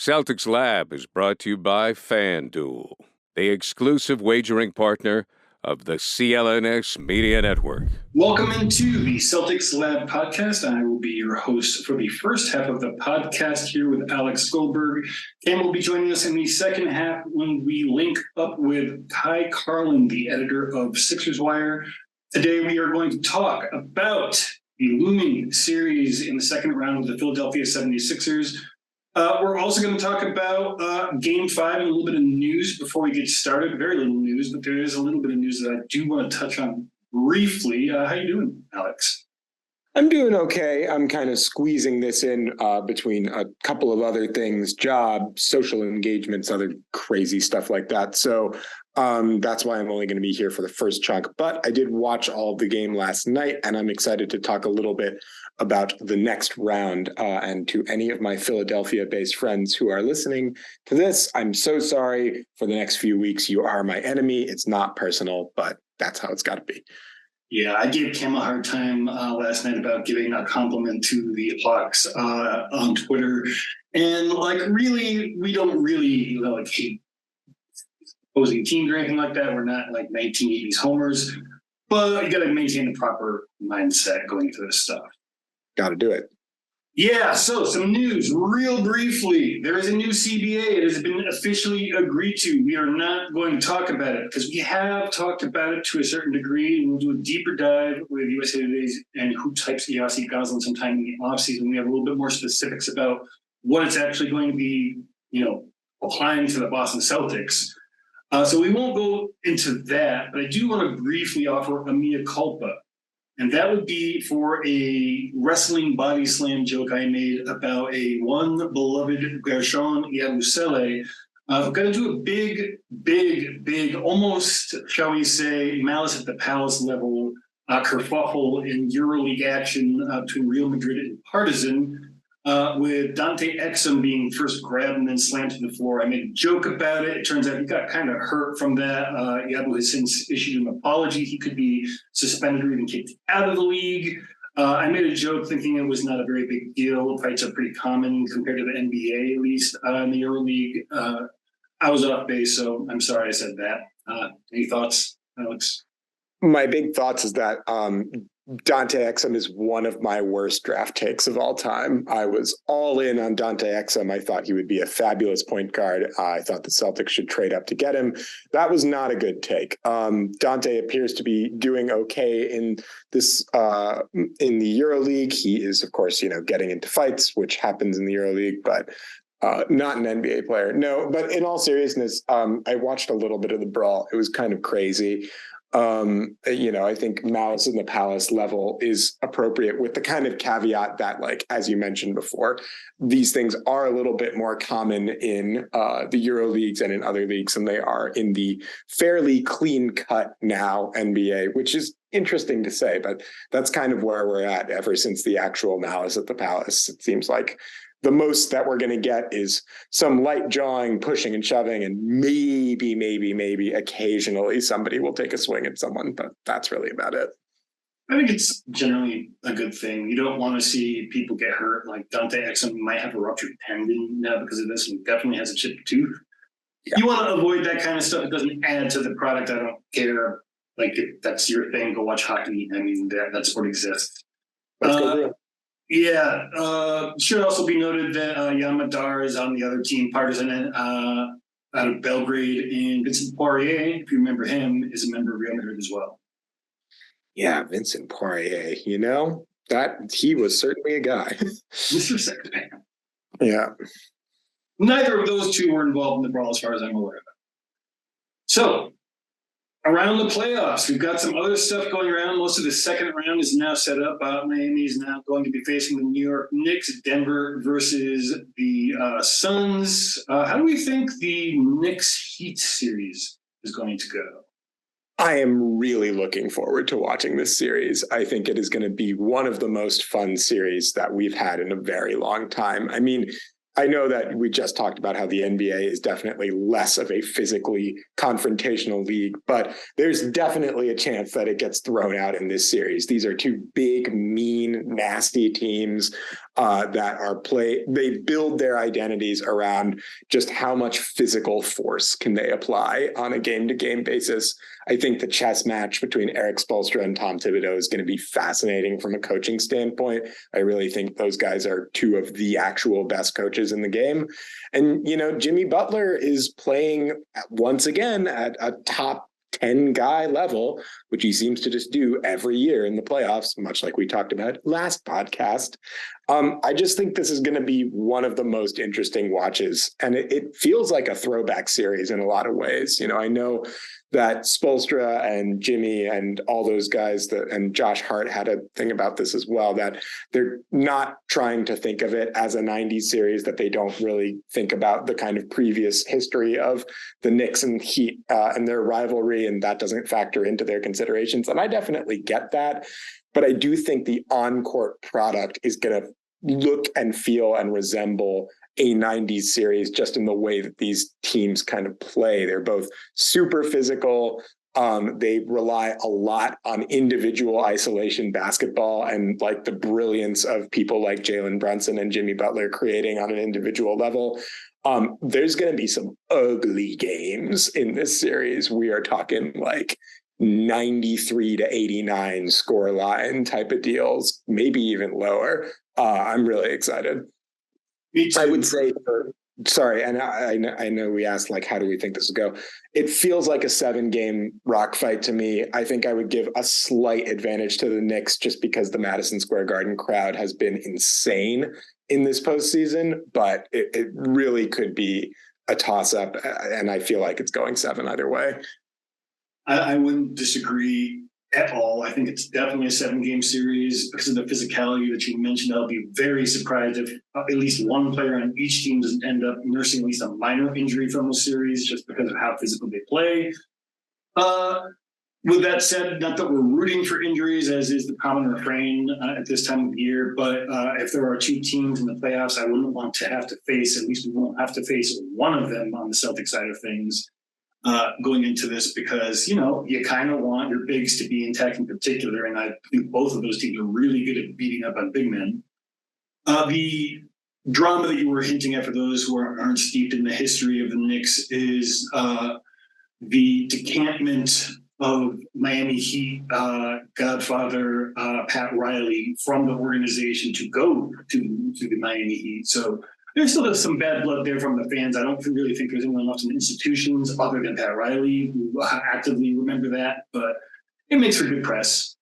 Celtics Lab is brought to you by FanDuel, the exclusive wagering partner of the CLNS Media Network. Welcome into the Celtics Lab podcast. I will be your host for the first half of the podcast here with Alex Goldberg. Cam will be joining us in the second half when we link up with Ky Carlin, the editor of Sixers Wire. Today we are going to talk about the looming series in the second round with the Philadelphia 76ers. We're also going to talk about Game 5 and a little bit of news before we get started. Very little news, but there is a little bit of news that I do want to touch on briefly. How you doing, Alex? I'm doing okay. I'm kind of squeezing this in between a couple of other things, job, social engagements, other crazy stuff like that. So that's why I'm only going to be here for the first chunk. But I did watch all of the game last night, and I'm excited to talk a little bit about the next round. And to any of my Philadelphia-based friends who are listening to this, I'm so sorry. For the next few weeks, you are my enemy. It's not personal, but that's how it's got to be. Yeah, I gave Cam a hard time last night about giving a compliment to the Hawks on Twitter. And, really, we don't really, hate opposing teams or anything like that. We're not, 1980s homers. But you got to maintain the proper mindset going into this stuff. Got to do it. Yeah, so some news real briefly. There is a new CBA. It has been officially agreed to. We are not going to talk about it because we have talked about it to a certain degree. We'll do a deeper dive with USA Today's and Who Types Yossi Goslin sometime in the offseason. We have a little bit more specifics about what it's actually going to be, applying to the Boston Celtics. So we won't go into that, but I do want to briefly offer a mea culpa. And that would be for a wrestling body slam joke I made about one beloved Gershon Yabusele. I've got to do a big, almost, shall we say, Malice at the Palace level kerfuffle in EuroLeague action between Real Madrid and Partizan, with Dante Exum being first grabbed and then slammed to the floor. I made a joke about it. It turns out he got kind of hurt from that. Yabu has since issued an apology. He could be suspended or even kicked out of the league. I made a joke thinking it was not a very big deal. Fights are pretty common compared to the NBA, at least in the EuroLeague. I was off base, so I'm sorry I said that. Any thoughts, Alex? My big thoughts is that Dante Exum is one of my worst draft takes of all time. I was all in on Dante Exum. I thought he would be a fabulous point guard. I thought the Celtics should trade up to get him. That was not a good take. Dante appears to be doing okay in this in the EuroLeague. He is, of course, getting into fights, which happens in the EuroLeague, but not an NBA player. No, but in all seriousness, I watched a little bit of the brawl. It was kind of crazy. I think Malice in the Palace level is appropriate with the kind of caveat that, as you mentioned before, these things are a little bit more common in the Euro leagues and in other leagues than they are in the fairly clean cut now NBA, which is interesting to say, but that's kind of where we're at ever since the actual Malice at the Palace. It seems like the most that we're going to get is some light jawing, pushing and shoving, and maybe occasionally somebody will take a swing at someone, but that's really about it. I think it's generally a good thing. You don't want to see people get hurt. Like Dante Exum might have a ruptured tendon now because of this, and definitely has a chipped tooth. Yeah. You want to avoid that kind of stuff. It doesn't add to the product. I don't care. If that's your thing, go watch hockey. I mean, that sport exists. Let's go real. Yeah, should also be noted that Yamadar is on the other team, Partizan, out of Belgrade, and Vincent Poirier, if you remember him, is a member of Real Madrid as well. Yeah, Vincent Poirier, that he was certainly a guy. Mr. Sexman. Yeah. Neither of those two were involved in the brawl as far as I'm aware of it. So, around the playoffs, we've got some other stuff going around. Most of the second round is now set up. Miami is now going to be facing the New York Knicks. Denver versus the Suns. How do we think the Knicks-Heat series is going to go? I am really looking forward to watching this series. I think it is going to be one of the most fun series that we've had in a very long time. I mean, I know that we just talked about how the NBA is definitely less of a physically confrontational league, but there's definitely a chance that it gets thrown out in this series. These are two big, mean, nasty teams they build their identities around just how much physical force can they apply on a game-to-game basis. I think the chess match between Eric Spoelstra and Tom Thibodeau is going to be fascinating from a coaching standpoint. I really think those guys are two of the actual best coaches in the game. And, Jimmy Butler is playing once again at a top 10 guy level, which he seems to just do every year in the playoffs, much like we talked about last podcast. I just think this is going to be one of the most interesting watches. And it feels like a throwback series in a lot of ways. I know that Spoelstra and Jimmy and all those guys and Josh Hart had a thing about this as well, that they're not trying to think of it as a 90s series, that they don't really think about the kind of previous history of the Knicks and Heat and their rivalry, and that doesn't factor into their considerations. And I definitely get that. But I do think the on-court product is going to look and feel and resemble a 90s series just in the way that these teams kind of play. They're both super physical. They rely a lot on individual isolation basketball and like the brilliance of people like Jalen Brunson and Jimmy Butler creating on an individual level. There's going to be some ugly games in this series. We are talking like 93 to 89 score line type of deals, maybe even lower. I'm really excited. Me too. I would say, sorry, and I know we asked, like, how do we think this will go? It feels like a 7-game rock fight to me. I think I would give a slight advantage to the Knicks just because the Madison Square Garden crowd has been insane in this postseason, but it really could be a toss-up, and I feel like it's going 7 either way. I wouldn't disagree at all. I think it's definitely a 7-game series because of the physicality that you mentioned. I'll be very surprised if at least one player on each team doesn't end up nursing at least a minor injury from the series just because of how physical they play. With that said, not that we're rooting for injuries, as is the common refrain at this time of year, but if there are two teams in the playoffs, I wouldn't want to have to face, at least we won't have to face one of them on the Celtics side of things. Going into this because, you kind of want your bigs to be intact in particular, and I think both of those teams are really good at beating up on big men. The drama that you were hinting at for those who aren't steeped in the history of the Knicks is the decampment of Miami Heat godfather Pat Riley from the organization to go to the Miami Heat. So there's still some bad blood there from the fans. I don't really think there's anyone left in institutions other than Pat Riley who actively remember that, but it makes for good press.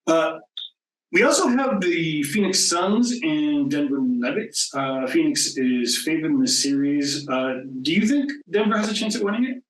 We also have the Phoenix Suns and Denver Nuggets. Phoenix is favored in this series. Do you think Denver has a chance at winning it?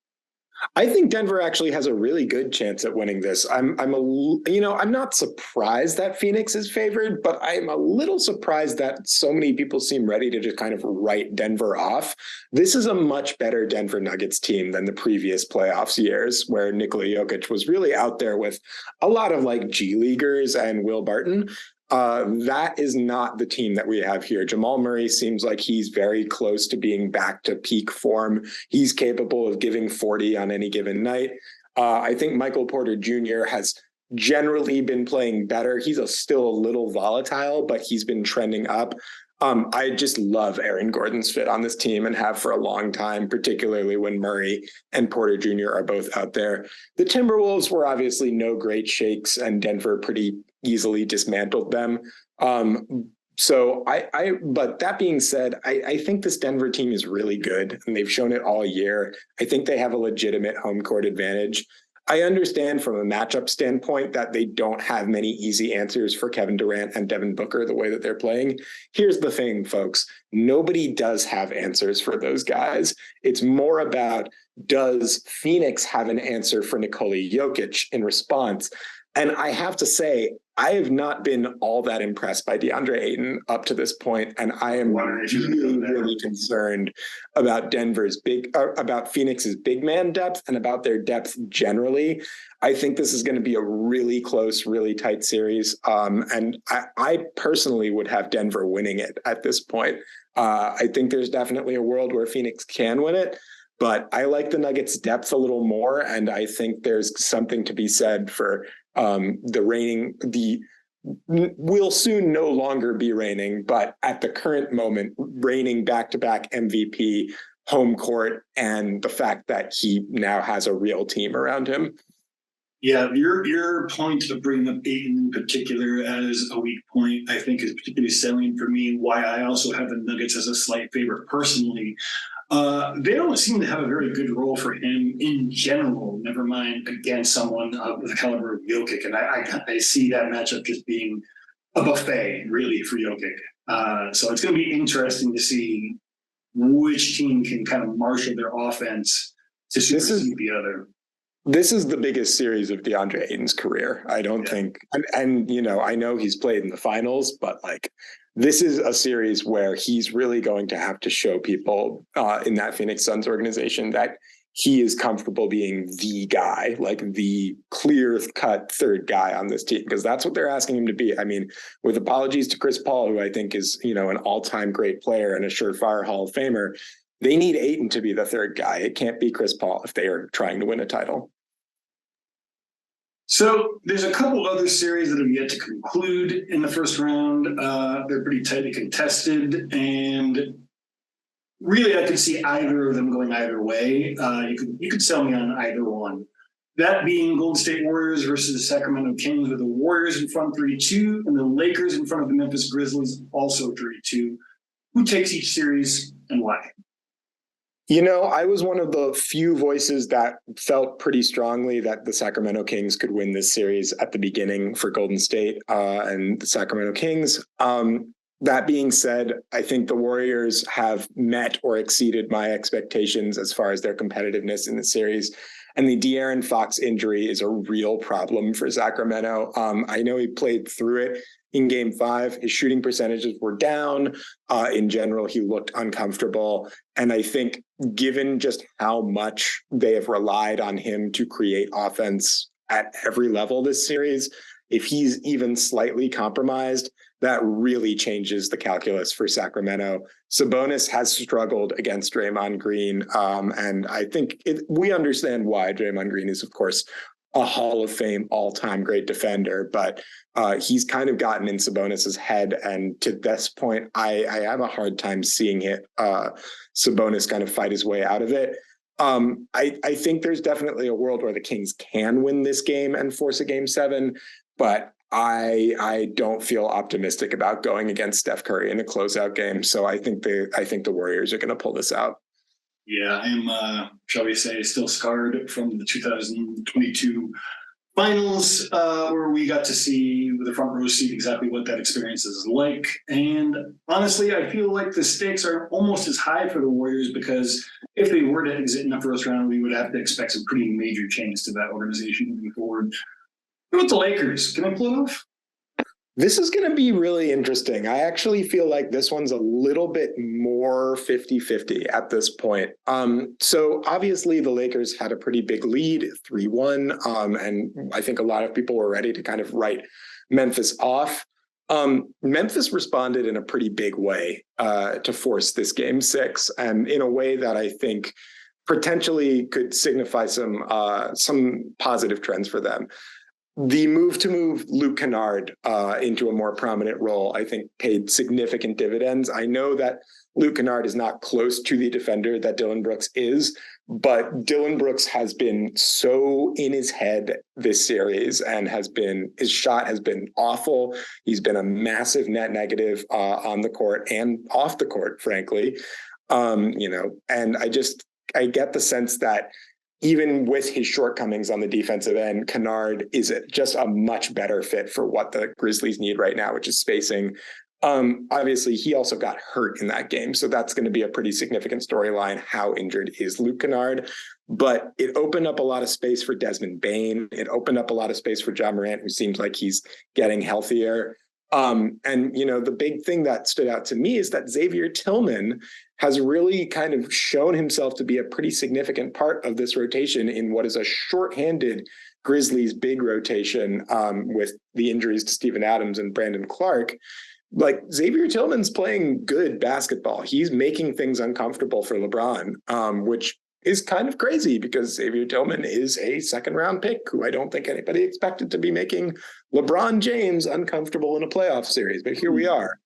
I think Denver actually has a really good chance at winning this. I'm not surprised that Phoenix is favored, but I'm a little surprised that so many people seem ready to just kind of write Denver off. This is a much better Denver Nuggets team than the previous playoffs years, where Nikola Jokic was really out there with a lot of like G Leaguers and Will Barton. That is not the team that we have here. Jamal Murray seems like he's very close to being back to peak form. He's capable of giving 40 on any given night. I think Michael Porter Jr. has generally been playing better. He's still a little volatile, but he's been trending up. I just love Aaron Gordon's fit on this team and have for a long time, particularly when Murray and Porter Jr. are both out there. The Timberwolves were obviously no great shakes, and Denver pretty easily dismantled them. But that being said, I think this Denver team is really good, and they've shown it all year. I think they have a legitimate home court advantage. I understand from a matchup standpoint that they don't have many easy answers for Kevin Durant and Devin Booker the way that they're playing. Here's the thing, folks. Nobody does have answers for those guys. It's more about, does Phoenix have an answer for Nikola Jokic in response? And I have to say, I have not been all that impressed by DeAndre Ayton up to this point, and I am really concerned about about Phoenix's big man depth and about their depth generally. I think this is going to be a really close, really tight series, and I personally would have Denver winning it at this point. I think there's definitely a world where Phoenix can win it, but I like the Nuggets' depth a little more, and I think there's something to be said for will soon no longer be reigning, but at the current moment, reigning back-to-back MVP, home court, and the fact that he now has a real team around him. Yeah, your point of bringing up Ayton in particular as a weak point, I think, is particularly salient for me. Why I also have the Nuggets as a slight favorite personally. They don't seem to have a very good role for him in general, never mind against someone of the caliber of Jokic. And I see that matchup just being a buffet, really, for Jokic. So it's going to be interesting to see which team can kind of marshal their offense to supersede the other. This is the biggest series of DeAndre Ayton's career. I don't think, and I know he's played in the finals, but like, this is a series where he's really going to have to show people in that Phoenix Suns organization that he is comfortable being the guy, like the clear-cut third guy on this team, because that's what they're asking him to be. I mean, with apologies to Chris Paul, who I think is, an all-time great player and a surefire Hall of Famer, they need Ayton to be the third guy. It can't be Chris Paul if they are trying to win a title. So there's a couple other series that have yet to conclude in the first round. They're pretty tightly contested, and really I could see either of them going either way. You could sell me on either one. That being Golden State Warriors versus the Sacramento Kings, with the Warriors in front 3-2 and the Lakers in front of the Memphis Grizzlies also 3-2. Who takes each series and why? I was one of the few voices that felt pretty strongly that the Sacramento Kings could win this series at the beginning for Golden State and the Sacramento Kings. That being said, I think the Warriors have met or exceeded my expectations as far as their competitiveness in the series. And the De'Aaron Fox injury is a real problem for Sacramento. I know he played through it in Game 5. His shooting percentages were down. In general, he looked uncomfortable. And I think given just how much they have relied on him to create offense at every level this series, if he's even slightly compromised, that really changes the calculus for Sacramento. Sabonis has struggled against Draymond Green. And I think we understand why. Draymond Green is, of course, a Hall of Fame all-time great defender, but he's kind of gotten in Sabonis's head. And to this point, I have a hard time seeing it. Sabonis kind of fight his way out of it. I think there's definitely a world where the Kings can win this game and force a Game 7, but I don't feel optimistic about going against Steph Curry in a closeout game. So I think the Warriors are going to pull this out. Yeah, I am, shall we say, still scarred from the 2022 finals, where we got to see with the front row seat exactly what that experience is like. And honestly, I feel like the stakes are almost as high for the Warriors, because if they were to exit in the first round, we would have to expect some pretty major changes to that organization moving forward. What about the Lakers? Can they pull it off? This is going to be really interesting. I actually feel like this one's a little bit more 50-50 at this point. So obviously the Lakers had a pretty big lead, 3-1, and I think a lot of people were ready to kind of write Memphis off. Memphis responded in a pretty big way to force this Game 6, and in a way that I think potentially could signify some positive trends for them. The move to move Luke Kennard into a more prominent role, I think, paid significant dividends. I know that Luke Kennard is not close to the defender that Dillon Brooks is, but Dillon Brooks has been so in his head this series, and his shot has been awful. He's been a massive net negative on the court and off the court, frankly. And I get the sense that even with his shortcomings on the defensive end, Kennard is just a much better fit for what the Grizzlies need right now, which is spacing. Obviously, he also got hurt in that game, so that's going to be a pretty significant storyline. How injured is Luke Kennard? But it opened up a lot of space for Desmond Bane. It opened up a lot of space for Ja Morant, who seems like he's getting healthier. The big thing that stood out to me is that Xavier Tillman has really kind of shown himself to be a pretty significant part of this rotation in what is a shorthanded Grizzlies big rotation with the injuries to Steven Adams and Brandon Clark. like Xavier Tillman's playing good basketball. He's making things uncomfortable for LeBron, which is kind of crazy because Xavier Tillman is a second round pick who I don't think anybody expected to be making LeBron James uncomfortable in a playoff series. But here we are.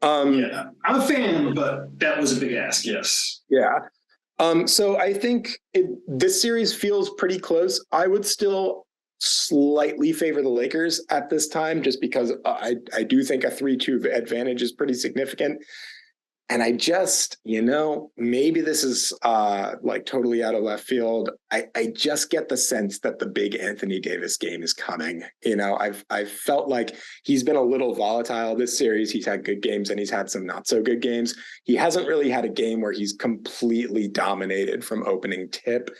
Yeah, I'm a fan, but that was a big ask. Yes. Yeah. So I think this series feels pretty close. I would still slightly favor the Lakers at this time, just because I do think a 3-2 advantage is pretty significant. And I just, maybe this is like totally out of left field. I just get the sense that the big Anthony Davis game is coming. I've felt like he's been a little volatile this series. He's had good games and he's had some not so good games. He hasn't really had a game where he's completely dominated from opening tip.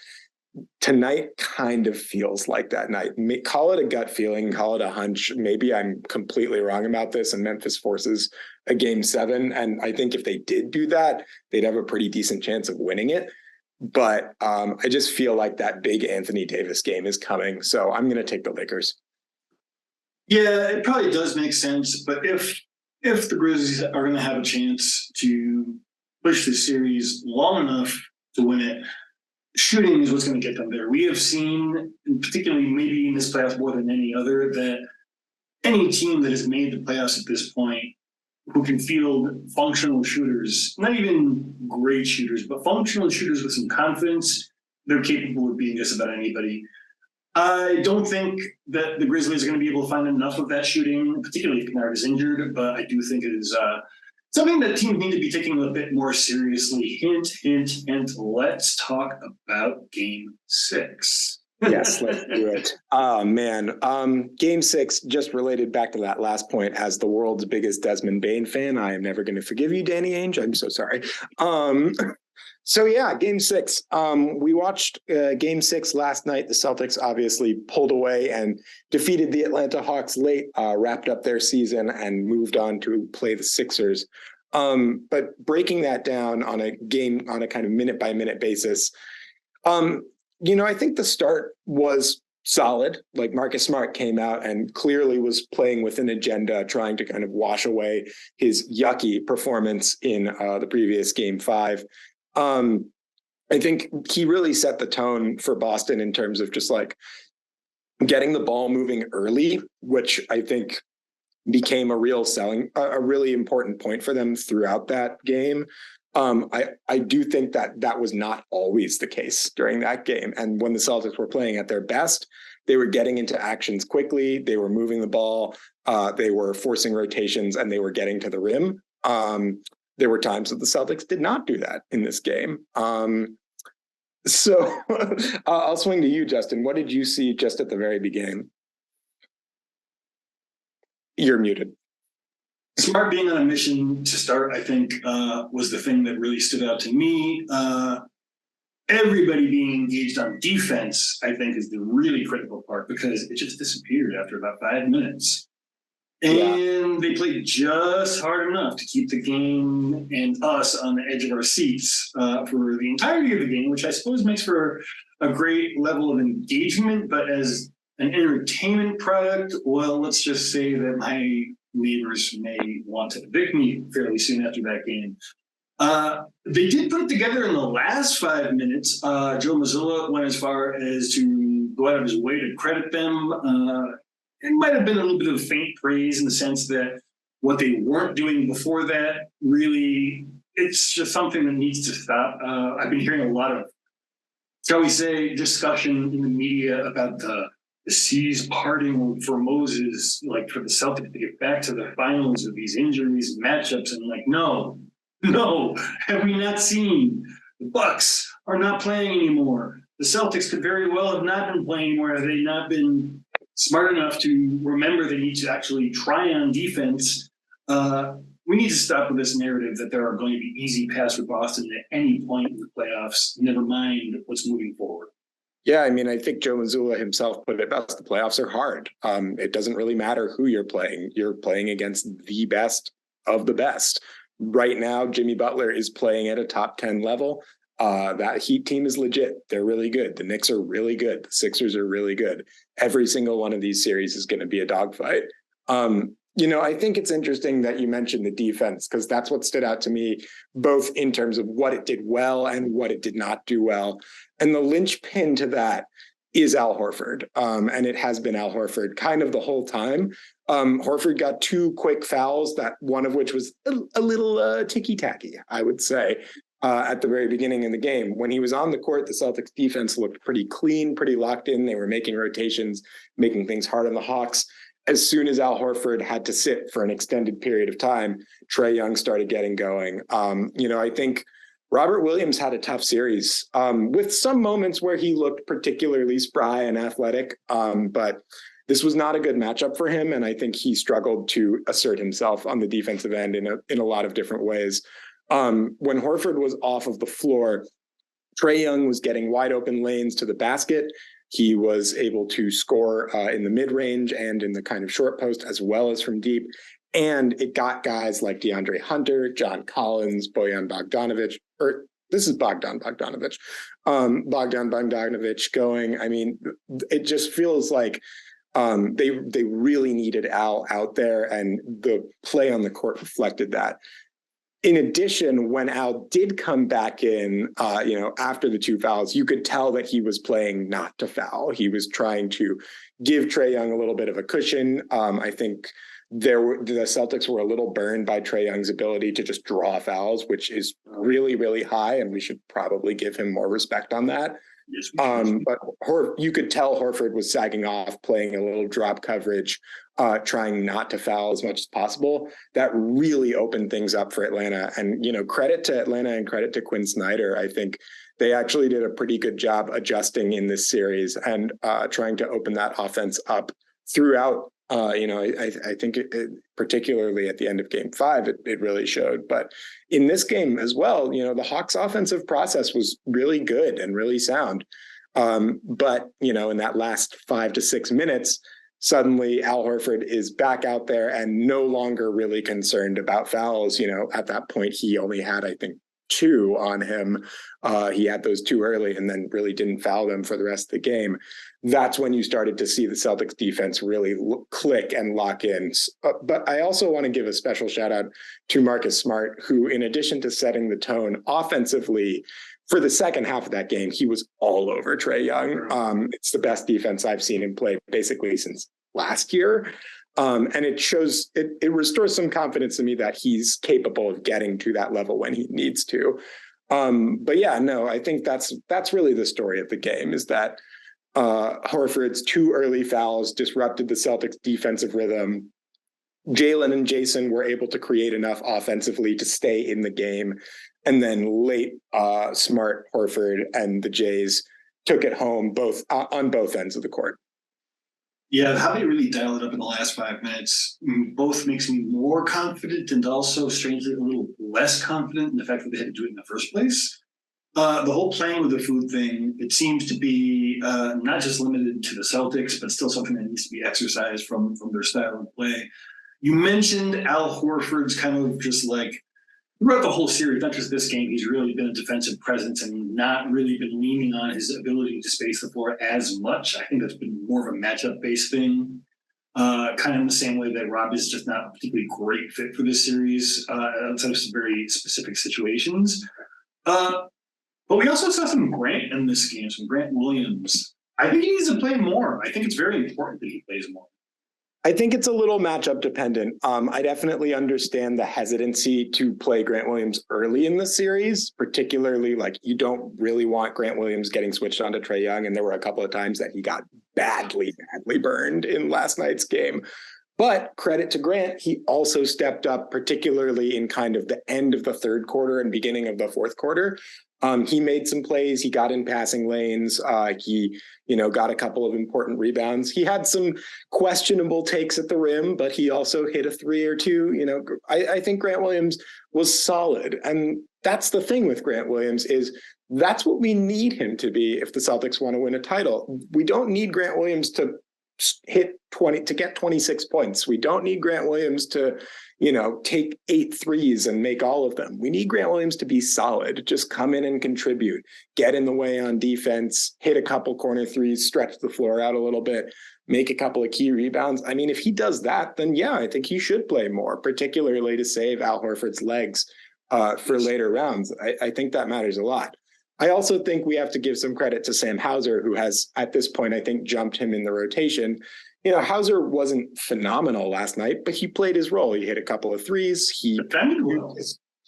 Tonight kind of feels like that night. Call it a gut feeling, call it a hunch. Maybe I'm completely wrong about this and Memphis forces a game 7. And I think if they did do that, they'd have a pretty decent chance of winning it. But I just feel like that big Anthony Davis game is coming. So I'm going to take the Lakers. Yeah, it probably does make sense. But if the Grizzlies are going to have a chance to push the series long enough to win it, shooting is what's going to get them there. We have seen, particularly maybe in this playoffs more than any other, that any team that has made the playoffs at this point who can field functional shooters, not even great shooters, but functional shooters with some confidence, they're capable of beating just about anybody. I don't think that the Grizzlies are going to be able to find enough of that shooting, particularly if Kennard is injured, but I do think it is something that teams need to be taking a bit more seriously. Hint, hint, hint. Let's talk about Game 6. Yes, let's do it. Oh, man. Game 6, just related back to that last point, as the world's biggest Desmond Bane fan, I am never going to forgive you, Danny Ainge. I'm so sorry. So yeah, Game 6. We watched Game 6 last night. The Celtics obviously pulled away and defeated the Atlanta Hawks late, wrapped up their season and moved on to play the Sixers. But breaking that down on a kind of minute by minute basis, I think the start was solid. Like Marcus Smart came out and clearly was playing with an agenda, trying to kind of wash away his yucky performance in the previous Game 5. I think he really set the tone for Boston in terms of just like getting the ball moving early, which I think became a really important point for them throughout that game. I do think that was not always the case during that game. And when the Celtics were playing at their best, they were getting into actions quickly. They were moving the ball. They were forcing rotations and they were getting to the rim. There were times that the Celtics did not do that in this game. So I'll swing to you, Justin. What did you see just at the very beginning? You're muted. Smart being on a mission to start, I think, was the thing that really stood out to me. Everybody being engaged on defense, I think, is the really critical part because it just disappeared after about 5 minutes. And They played just hard enough to keep the game and us on the edge of our seats for the entirety of the game, which I suppose makes for a great level of engagement. But as an entertainment product, well, let's just say that my neighbors may want to evict me fairly soon after that game. They did put it together in the last 5 minutes. Joe Mazzulla went as far as to go out of his way to credit them. It might have been a little bit of faint praise in the sense that what they weren't doing before that, really, it's just something that needs to stop. I've been hearing a lot of, shall we say, discussion in the media about the seas parting for Moses, like for the Celtics to get back to the finals with these injuries and matchups. And like, no, have we not seen the Bucks are not playing anymore? The Celtics could very well have not been playing anymore had they not been smart enough to remember they need to actually try on defense. We need to stop with this narrative that there are going to be easy paths for Boston at any point in the playoffs, never mind what's moving forward. Yeah, I mean, I think Joe Mazzulla himself put it best. The playoffs are hard. It doesn't really matter who you're playing. You're playing against the best of the best. Right now, Jimmy Butler is playing at a top 10 level. That Heat team is legit. They're really good. The Knicks are really good. The Sixers are really good. Every single one of these series is going to be a dogfight. I think it's interesting that you mentioned the defense, because that's what stood out to me, both in terms of what it did well and what it did not do well. And the linchpin to that is Al Horford. And it has been Al Horford kind of the whole time. Horford got 2 quick fouls, that one of which was a little ticky-tacky, I would say, at the very beginning of the game. When he was on the court, the Celtics defense looked pretty clean, pretty locked in. They were making rotations, making things hard on the Hawks. As soon as Al Horford had to sit for an extended period of time, Trae Young started getting going. I think Robert Williams had a tough series, with some moments where he looked particularly spry and athletic, but this was not a good matchup for him, and I think he struggled to assert himself on the defensive end in a lot of different ways. When Horford was off of the floor, Trae Young was getting wide open lanes to the basket. He was able to score in the mid-range and in the kind of short post, as well as from deep. And it got guys like DeAndre Hunter, John Collins, Bojan Bogdanovic, or this is Bogdan Bogdanovic going. I mean, it just feels like they really needed Al out there, and the play on the court reflected that. In addition, when Al did come back in, after the 2 fouls, you could tell that he was playing not to foul. He was trying to give Trae Young a little bit of a cushion. I think the Celtics were a little burned by Trae Young's ability to just draw fouls, which is really, really high, and we should probably give him more respect on that. Yes, but you could tell Horford was sagging off, playing a little drop coverage, trying not to foul as much as possible. That really opened things up for Atlanta. And, credit to Atlanta and credit to Quinn Snyder. I think they actually did a pretty good job adjusting in this series and trying to open that offense up throughout. I think particularly at the end of Game 5, it really showed. But in this game as well, the Hawks' offensive process was really good and really sound. But in that last 5 to 6 minutes, suddenly Al Horford is back out there and no longer really concerned about fouls. At that point, he only had, I think, 2 on him. He had those 2 early and then really didn't foul them for the rest of the game. That's when you started to see the Celtics defense really click and lock in. But I also want to give a special shout out to Marcus Smart, who, in addition to setting the tone offensively for the second half of that game, he was all over Trae Young. It's the best defense I've seen him play basically since last year. And it restores some confidence to me that he's capable of getting to that level when he needs to. But yeah, no, I think that's really the story of the game, is that Horford's 2 early fouls disrupted the Celtics defensive rhythm. Jalen and Jason were able to create enough offensively to stay in the game. And then late, Smart, Horford, and the Jays took it home on both ends of the court. Yeah, how they really dial it up in the last 5 minutes both makes me more confident and also strangely a little less confident in the fact that they had to do it in the first place. The whole playing with the food thing, it seems to be not just limited to the Celtics, but still something that needs to be exercised from their style of play. You mentioned Al Horford's kind of just like throughout the whole series, not just this game, he's really been a defensive presence and not really been leaning on his ability to space the floor as much. I think that's been more of a matchup-based thing, kind of in the same way that Rob is just not a particularly great fit for this series outside of some very specific situations. But we also saw some Grant in this game, some Grant Williams. I think he needs to play more. I think it's very important that he plays more. I think it's a little matchup dependent. I definitely understand the hesitancy to play Grant Williams early in the series, particularly like you don't really want Grant Williams getting switched on to Trae Young. And there were a couple of times that he got badly burned in last night's game. But credit to Grant, he also stepped up, particularly in kind of the end of the third quarter and beginning of the fourth quarter. He made some plays. He got in passing lanes. He got a couple of important rebounds. He had some questionable takes at the rim, but he also hit a 3 or 2. I think Grant Williams was solid. And that's the thing with Grant Williams is that's what we need him to be if the Celtics want to win a title. We don't need Grant Williams to hit 20 to get 26 points. We don't need Grant Williams to take 8 threes and make all of them. We need Grant Williams to be solid, just come in and contribute, get in the way on defense, hit a couple corner threes, stretch the floor out a little bit. make a couple of key rebounds. I mean, if he does that, then yeah, I think he should play more, particularly to save Al Horford's legs for later rounds. I think that matters a lot. I also think we have to give some credit to Sam Hauser, who has, at this point, I think, jumped him in the rotation. You know, Hauser wasn't phenomenal last night, but he played his role. He hit a couple of threes. He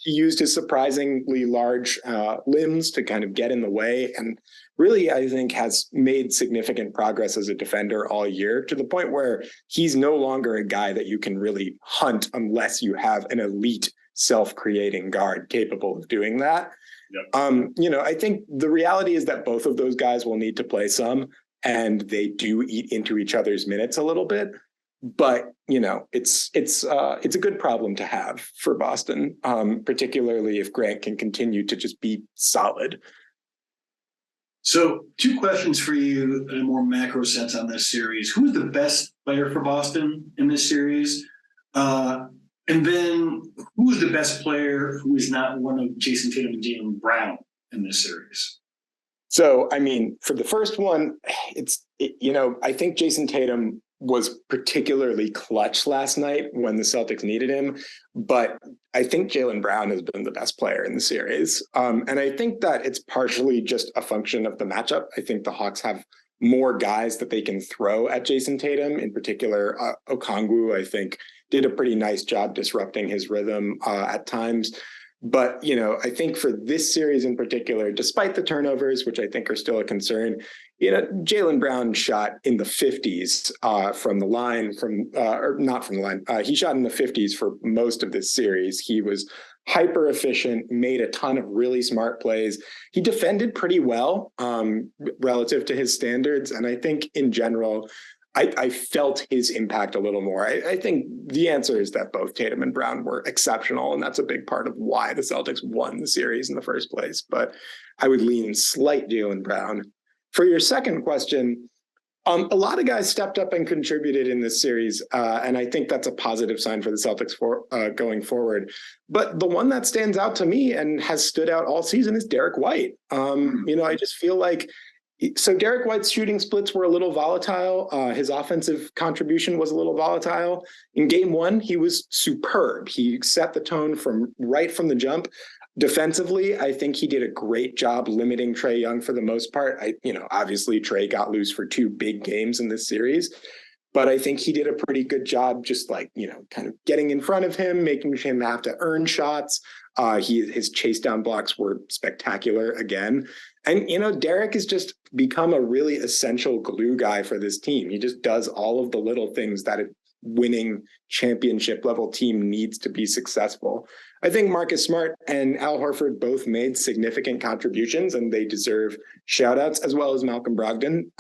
used his surprisingly large limbs to kind of get in the way, and really, I think, has made significant progress as a defender all year, to the point where he's no longer a guy that you can really hunt unless you have an elite self-creating guard capable of doing that. Yep. You know, I think the reality is that both of those guys will need to play some, and they do eat into each other's minutes a little bit. But, you know, it's a good problem to have for Boston, particularly if Grant can continue to just be solid. So 2 questions for you in a more macro sense on this series. Who is the best player for Boston in this series? And then who is the best player who is not one of Jason Tatum and Jaylen Brown in this series? So, I mean, for the first one, you know, I think Jason Tatum was particularly clutch last night when the Celtics needed him. But I think Jaylen Brown has been the best player in the series. And I think that it's partially just a function of the matchup. I think the Hawks have more guys that they can throw at Jason Tatum. In particular, Okongwu, I think, did a pretty nice job disrupting his rhythm at times. But, you know, I think for this series in particular, despite the turnovers, which I think are still a concern, you know, Jaylen Brown shot in the 50s from the line, or not from the line. He shot in the 50s for most of this series. He was hyper efficient, made a ton of really smart plays. He defended pretty well relative to his standards. And I think in general, I felt his impact a little more. I think the answer is that both Tatum and Brown were exceptional, and that's a big part of why the Celtics won the series in the first place. But I would lean slight Jaylen Brown. For your second question, a lot of guys stepped up and contributed in this series, and I think that's a positive sign for the Celtics going forward. But the one that stands out to me and has stood out all season is Derek White. You know, I just feel like, so Derek White's shooting splits were a little volatile. His offensive contribution was a little volatile. In game 1, he was superb. He set the tone right from the jump. Defensively, I think he did a great job limiting Trae Young for the most part. You know, obviously Trae got loose for 2 big games in this series, but I think he did a pretty good job just like, you know, kind of getting in front of him, making him have to earn shots. His chase down blocks were spectacular again. And, you know, Derek has just become a really essential glue guy for this team. He just does all of the little things that a winning championship level team needs to be successful. I think Marcus Smart and Al Horford both made significant contributions, and they deserve shout outs, as well as Malcolm Brogdon,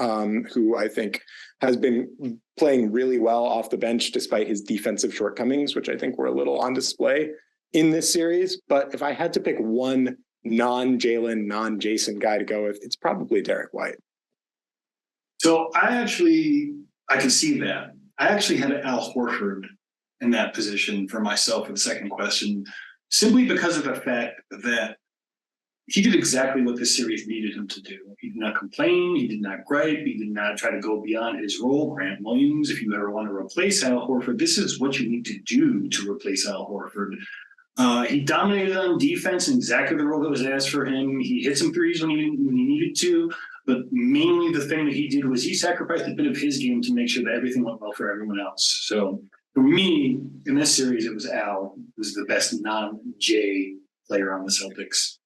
who I think has been playing really well off the bench despite his defensive shortcomings, which I think were a little on display in this series. But if I had to pick one non-Jaylen, non-Jason guy to go with, it's probably Derek White. So I can see that. I actually had Al Horford in that position for myself for the second question, simply because of the fact that he did exactly what this series needed him to do. He did not complain. He did not gripe. He did not try to go beyond his role. Grant Williams, if you ever want to replace Al Horford, this is what you need to do to replace Al Horford. He dominated on defense in exactly the role that was asked for him. He hit some threes when he needed to, but mainly the thing that he did was he sacrificed a bit of his game to make sure that everything went well for everyone else. So for me, in this series, it was Al, who was the best non-J player on the Celtics.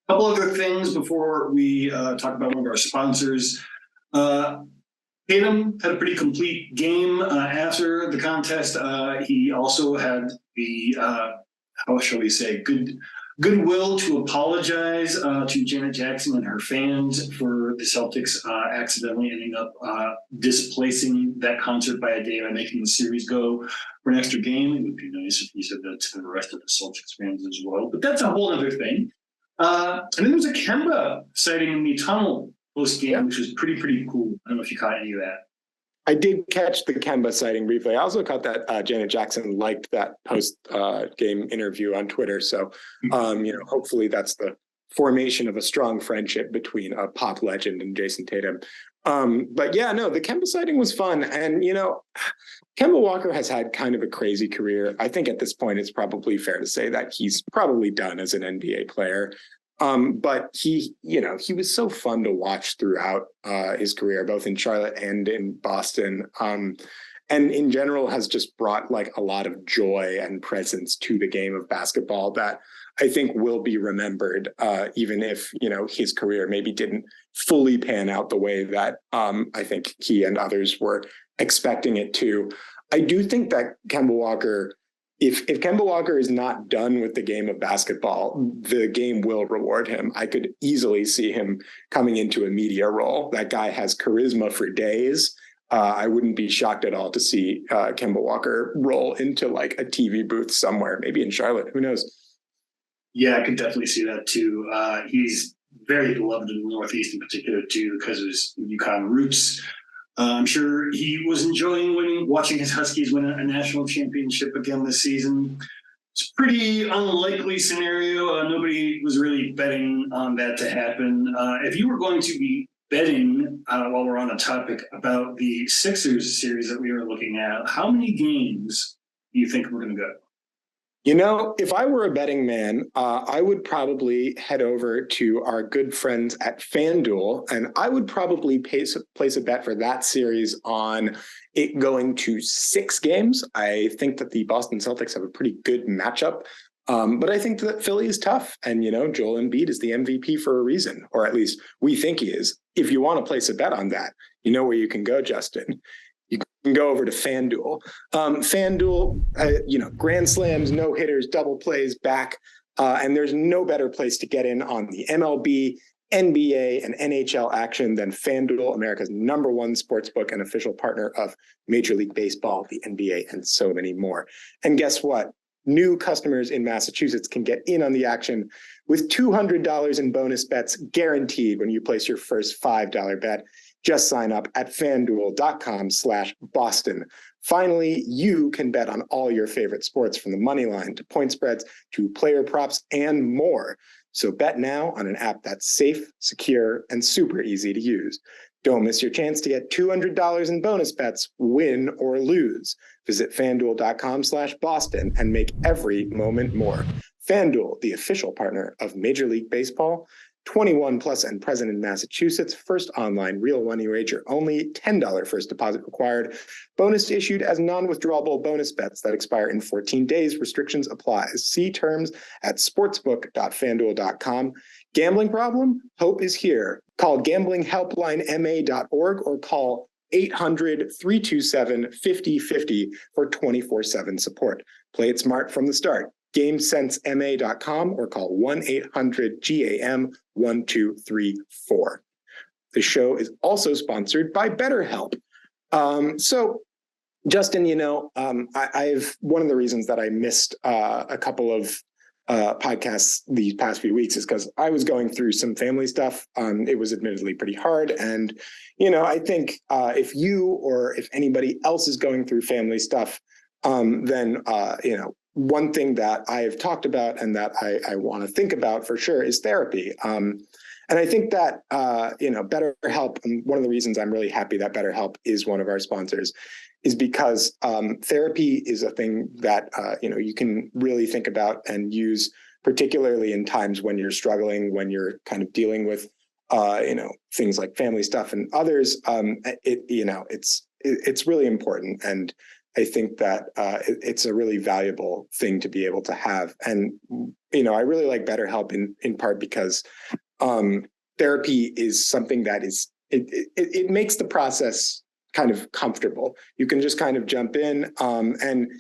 A couple other things before we talk about one of our sponsors. Tatum had a pretty complete game after the contest. He also had the how shall we say, goodwill to apologize to Janet Jackson and her fans for the Celtics accidentally ending up displacing that concert by a day by making the series go for an extra game. It would be nice if he said that to the rest of the Celtics fans as well, but that's a whole other thing. And then there was a Kemba sighting in the tunnel post-game, which was pretty cool. I don't know if you caught any of that. I did catch the Kemba sighting briefly. I also caught that Janet Jackson liked that post-game interview on Twitter. So, you know, hopefully that's the formation of a strong friendship between a pop legend and Jason Tatum. But yeah, no, the Kemba sighting was fun. And, Kemba Walker has had kind of a crazy career. I think at this point, it's probably fair to say that he's probably done as an NBA player. But he was so fun to watch throughout his career, both in Charlotte and in Boston. And in general has just brought like a lot of joy and presence to the game of basketball that I think will be remembered, even if, his career maybe didn't fully pan out the way that I think he and others were expecting it to. I do think that Kemba Walker, if Kemba Walker is not done with the game of basketball, the game will reward him. I could easily see him coming into a media role. That guy has charisma for days. I wouldn't be shocked at all to see Kemba Walker roll into like a TV booth somewhere, maybe in Charlotte. Who knows? Yeah, I could definitely see that too. He's very beloved in the Northeast in particular too, because of his UConn roots. I'm sure he was enjoying watching his Huskies win a national championship again this season. It's a pretty unlikely scenario. Nobody was really betting on that to happen. If you were going to be betting, while we're on the topic, about the Sixers series that we were looking at, how many games do you think we're going to go? If I were a betting man, I would probably head over to our good friends at FanDuel, and I would probably place a bet for that series on it going to 6 games. I think that the Boston Celtics have a pretty good matchup, but I think that Philly is tough, and, Joel Embiid is the MVP for a reason, or at least we think he is. If you want to place a bet on that, you know where you can go, Justin. You can go over to FanDuel. FanDuel, grand slams, no hitters, double plays back. And there's no better place to get in on the MLB, NBA, and NHL action than FanDuel, America's #1 sportsbook and official partner of Major League Baseball, the NBA, and so many more. And guess what? New customers in Massachusetts can get in on the action with $200 in bonus bets guaranteed when you place your first $5 bet. Just sign up at fanduel.com/Boston. Finally, you can bet on all your favorite sports, from the money line to point spreads to player props and more. So bet now on an app that's safe, secure, and super easy to use. Don't miss your chance to get $200 in bonus bets, win or lose. Visit fanduel.com/Boston and make every moment more. FanDuel, the official partner of Major League Baseball. 21 plus and present in Massachusetts. First online real money wager only. $10 first deposit required. Bonus issued as non-withdrawable bonus bets that expire in 14 days. Restrictions apply. See terms at sportsbook.fanduel.com. Gambling problem? Hope is here. Call gamblinghelplinema.org or call 800-327-5050 for 24/7 support. Play it smart from the start. GameSenseMA.com or call 1-800-GAM-1234. The show is also sponsored by BetterHelp. So, Justin, I've one of the reasons that I missed a couple of podcasts these past few weeks is because I was going through some family stuff. It was admittedly pretty hard. And, I think if you or if anybody else is going through family stuff, then, one thing that I've talked about and that I want to think about for sure is therapy. And I think that, BetterHelp, and one of the reasons I'm really happy that BetterHelp is one of our sponsors is because therapy is a thing that, you can really think about and use, particularly in times when you're struggling, when you're kind of dealing with, things like family stuff and others. It's really important. And I think that it's a really valuable thing to be able to have. And, I really like BetterHelp in part because therapy is something that is, it makes the process kind of comfortable. You can just kind of jump in and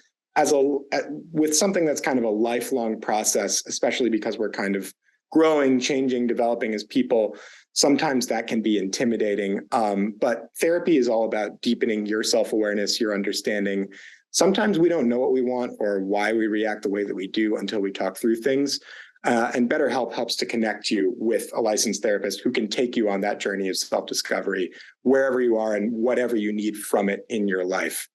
with something that's kind of a lifelong process, especially because we're kind of growing, changing, developing as people, sometimes that can be intimidating. But therapy is all about deepening your self-awareness, your understanding. Sometimes we don't know what we want or why we react the way that we do until we talk through things. And BetterHelp helps to connect you with a licensed therapist who can take you on that journey of self-discovery wherever you are and whatever you need from it in your life.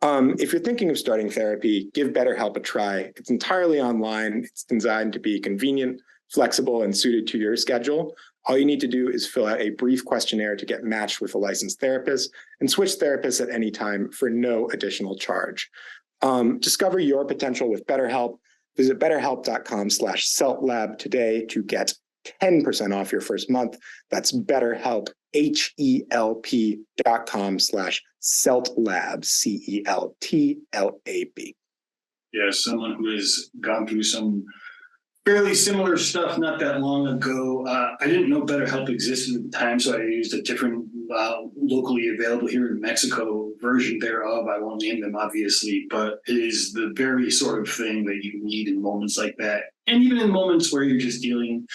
If you're thinking of starting therapy, give BetterHelp a try. It's entirely online. It's designed to be convenient, flexible, and suited to your schedule. All you need to do is fill out a brief questionnaire to get matched with a licensed therapist and switch therapists at any time for no additional charge. Discover your potential with BetterHelp. Visit betterhelp.com/CeltLab today to get 10% off your first month. That's BetterHelp, HELP.com/CeltLab, CELTLAB. Yeah, someone who has gone through some fairly similar stuff not that long ago. I didn't know BetterHelp existed at the time, so I used a different locally available here in Mexico version thereof. I won't name them, obviously, but it is the very sort of thing that you need in moments like that. And even in moments where you're just dealing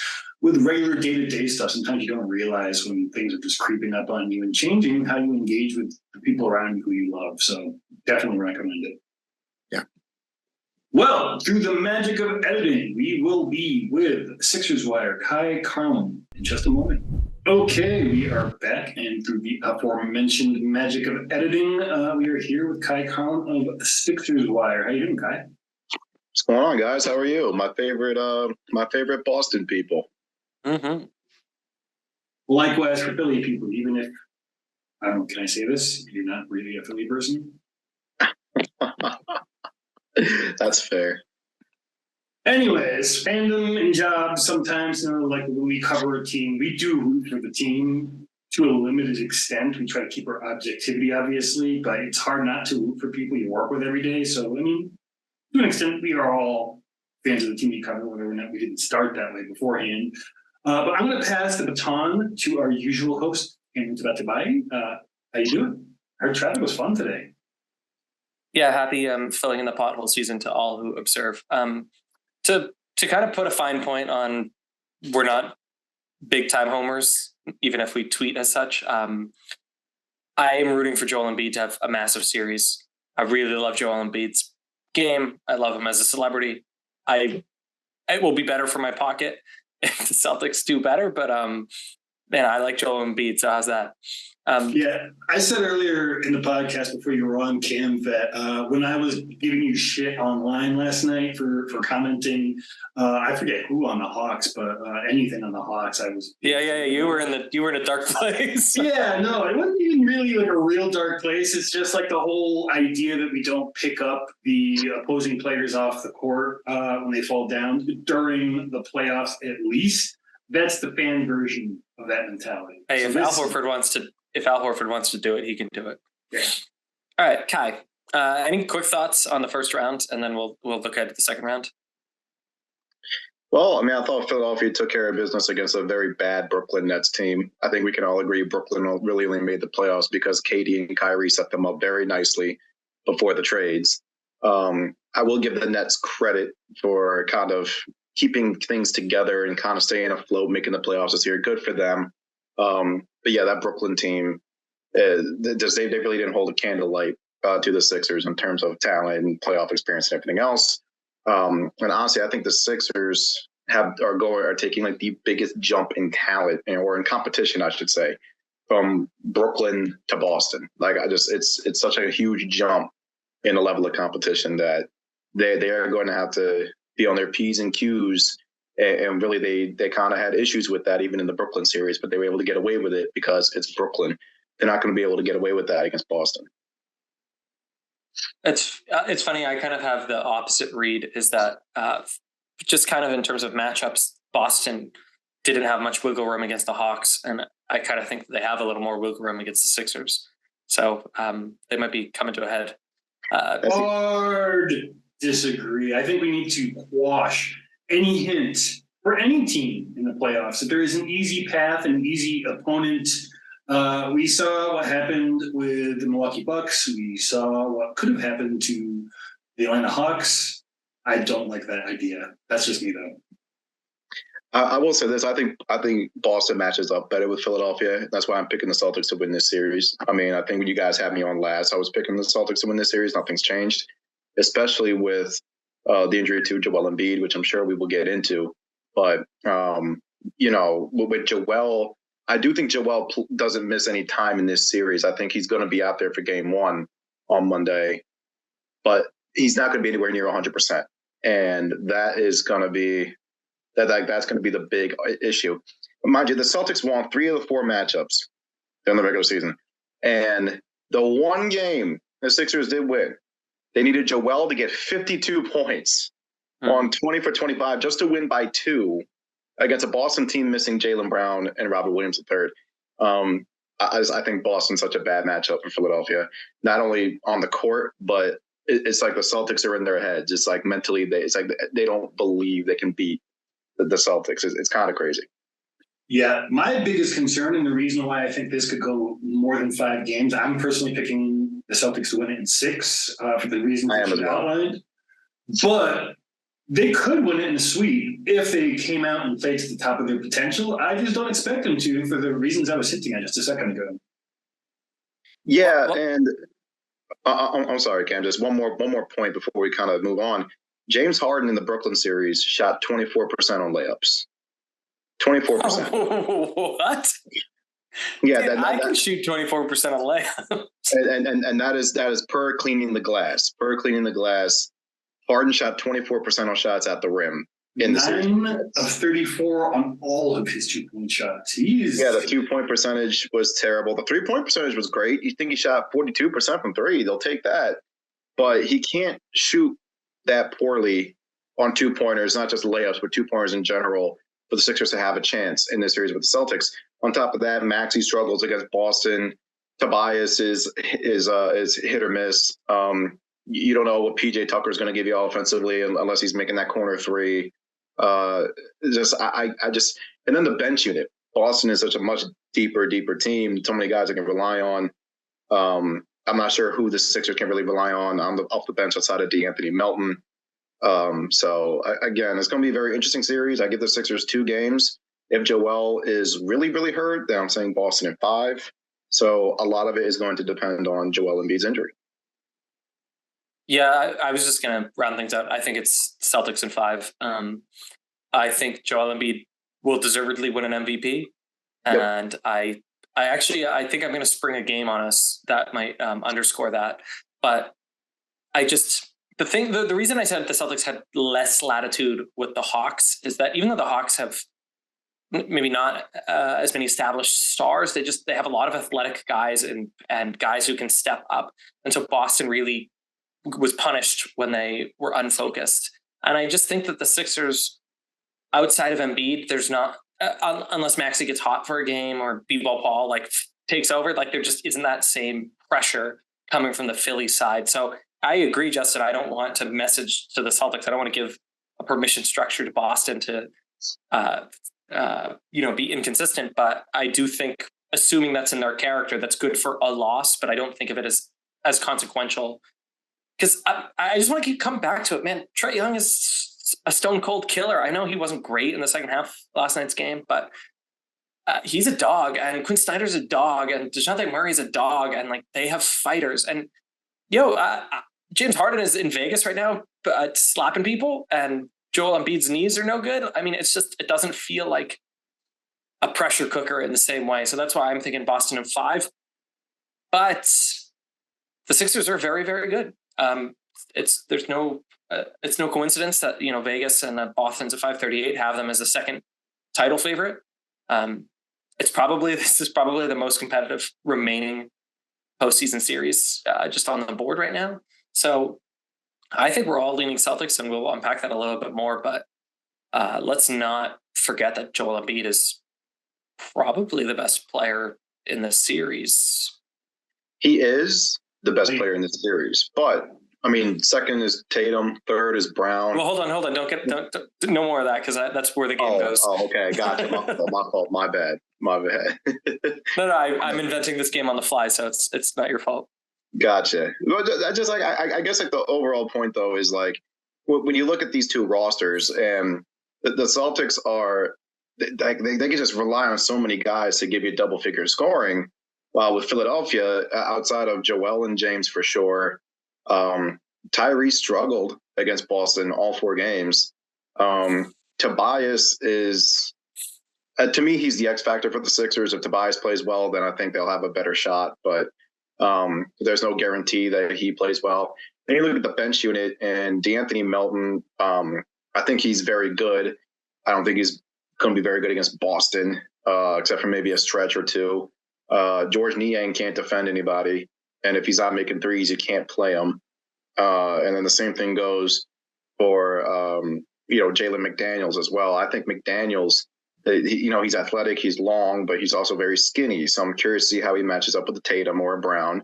with regular day-to-day stuff, sometimes you don't realize when things are just creeping up on you and changing how you engage with the people around you who you love. So definitely recommend it. Yeah. Well, through the magic of editing, we will be with Sixers Wire, Ky Carlin, in just a moment. Okay, we are back, and through the aforementioned magic of editing, we are here with Ky Carlin of Sixers Wire. How you doing, Ky? What's going on, guys? How are you? My favorite Boston people. Mm-hmm. Likewise for Philly people, even if, I don't know, can I say this? You're not really a Philly person? That's fair. Anyways, fandom and jobs, sometimes, like when we cover a team, we do root for the team to a limited extent. We try to keep our objectivity, obviously, but it's hard not to root for people you work with every day. So, I mean, to an extent, we are all fans of the team we cover, whether or not we didn't start that way beforehand. But I'm going to pass the baton to our usual host, Cameron Tabatabai. How you doing? I heard traffic was fun today. Yeah, happy filling in the pothole season to all who observe. To kind of put a fine point on, we're not big time homers, even if we tweet as such. I am rooting for Joel Embiid to have a massive series. I really love Joel Embiid's game. I love him as a celebrity. It will be better for my pocket if the Celtics do better, but man, I like Joel Embiid. So how's that? Yeah, I said earlier in the podcast before you were on, Cam, that when I was giving you shit online last night for commenting, I forget who on the Hawks, but anything on the Hawks, I was. Yeah. You were in a dark place. Yeah, no, it wasn't even really like a real dark place. It's just like the whole idea that we don't pick up the opposing players off the court when they fall down during the playoffs, at least. That's the fan version of that mentality. Hey, so if Al Horford wants to do it, he can do it. Yeah. All right, Ky. Any quick thoughts on the first round, and then we'll look ahead at the second round. Well, I mean, I thought Philadelphia took care of business against a very bad Brooklyn Nets team. I think we can all agree Brooklyn really only made the playoffs because KD and Kyrie set them up very nicely before the trades. I will give the Nets credit for kind of keeping things together and kind of staying afloat, making the playoffs this year. Good for them. But yeah, that Brooklyn team, they really didn't hold a candlelight to the Sixers in terms of talent and playoff experience and everything else. And honestly, I think the Sixers are taking like the biggest jump in talent or in competition, I should say, from Brooklyn to Boston. Like it's such a huge jump in the level of competition that they are going to have to be on their P's and Q's. And really, they kind of had issues with that even in the Brooklyn series, but they were able to get away with it because it's Brooklyn. They're not going to be able to get away with that against Boston. It's funny. I kind of have the opposite read, is that just kind of in terms of matchups, Boston didn't have much wiggle room against the Hawks, and I kind of think they have a little more wiggle room against the Sixers. So they might be coming to a head. Hard disagree. I think we need to quash any hint for any team in the playoffs that there is an easy path, an easy opponent. We saw what happened with the Milwaukee Bucks. We saw what could have happened to the Atlanta Hawks. I don't like that idea. That's just me, though. I will say this. I think Boston matches up better with Philadelphia. That's why I'm picking the Celtics to win this series. I mean, I think when you guys had me on last, I was picking the Celtics to win this series. Nothing's changed, especially with the injury to Joel Embiid, which I'm sure we will get into. But, with Joel, I do think Joel doesn't miss any time in this series. I think he's going to be out there for game one on Monday, but he's not going to be anywhere near 100%. And that is going to be that's going to be the big issue. Mind you, the Celtics won 3 of the 4 matchups during the regular season. And the one game the Sixers did win, they needed Joel to get 52 points on 20 for 25 just to win by 2 against a Boston team missing Jaylen Brown and Robert Williams III. I think Boston's such a bad matchup for Philadelphia, not only on the court, but it's like the Celtics are in their heads. It's like mentally, it's like they don't believe they can beat the Celtics. It's kind of crazy. Yeah, my biggest concern and the reason why I think this could go more than 5 games, I'm personally picking the Celtics to win it in 6 for the reasons that you outlined. But they could win it in a sweep if they came out and played to the top of their potential. I just don't expect them to for the reasons I was hinting at just a second ago. Yeah, and I'm sorry, Cam, just one more point before we kind of move on. James Harden in the Brooklyn series shot 24% on layups. 24%. What? Yeah, Dude, I can shoot 24% on layups. And that is per cleaning the glass. Per cleaning the glass, Harden shot 24% on shots at the rim in the series. 9 of 34 on all of his 2-point shots. Yeah, the 2-point percentage was terrible. The 3-point percentage was great. You think he shot 42% from 3, they'll take that. But he can't shoot that poorly on 2-pointers, not just layups, but 2-pointers in general, for the Sixers to have a chance in this series with the Celtics. On top of that, Maxey struggles against Boston. Tobias is hit or miss. You don't know what PJ Tucker is going to give you offensively unless he's making that corner 3. And then the bench unit. Boston is such a much deeper team. So many guys I can rely on. I'm not sure who the Sixers can really rely on off the bench outside of D'Anthony Melton. Again, it's going to be a very interesting series. I give the Sixers 2 games. If Joel is really, really hurt, then I'm saying Boston in 5. So a lot of it is going to depend on Joel Embiid's injury. Yeah, I was just going to round things out. I think it's Celtics in 5. I think Joel Embiid will deservedly win an MVP. And yep. I think I'm going to spring a game on us that might underscore that. But the reason I said the Celtics had less latitude with the Hawks is that even though the Hawks have maybe not as many established stars, they have a lot of athletic guys and guys who can step up. And so Boston really was punished when they were unfocused. And I just think that the Sixers, outside of Embiid, there's not, unless Maxey gets hot for a game or B-Ball Paul takes over, there just isn't that same pressure coming from the Philly side. So I agree, Justin. I don't want to message to the Celtics. I don't want to give a permission structure to Boston to, be inconsistent. But I do think, assuming that's in their character, that's good for a loss. But I don't think of it as consequential. Because I just want to keep coming back to it, man. Trae Young is a stone cold killer. I know he wasn't great in the second half last night's game, but he's a dog, and Quinn Snyder's a dog, and DeJounte Murray's a dog, and they have fighters. And James Harden is in Vegas right now, slapping people, and Joel Embiid's knees are no good. I mean, it doesn't feel like a pressure cooker in the same way. So that's why I'm thinking Boston in 5. But the Sixers are very, very good. It's no coincidence that Vegas and Boston's at 538 have them as a second title favorite. This is probably the most competitive remaining postseason series just on the board right now. So I think we're all leaning Celtics, and we'll unpack that a little bit more. But let's not forget that Joel Embiid is probably the best player in this series. He is the best player in this series, but I mean, second is Tatum, third is Brown. Well, hold on. Don't no more of that, because that's where the game goes. Oh, okay, gotcha. My fault. My bad. No, I'm inventing this game on the fly, so it's not your fault. Gotcha. Just I guess the overall point though is when you look at these two rosters, and the Celtics are they can just rely on so many guys to give you double figure scoring. While with Philadelphia, outside of Joel and James for sure, Tyrese struggled against Boston all 4 games. Tobias is, to me, he's the X factor for the Sixers. If Tobias plays well, then I think they'll have a better shot. But there's no guarantee that he plays well. Then you look at the bench unit, and D'Anthony Melton, I think he's very good. I don't think he's going to be very good against Boston. except for maybe a stretch or two. George Niang can't defend anybody. And if he's not making threes, you can't play him. And then the same thing goes for, Jalen McDaniels as well. I think McDaniels, he's athletic, he's long, but he's also very skinny. So I'm curious to see how he matches up with a Tatum or a Brown.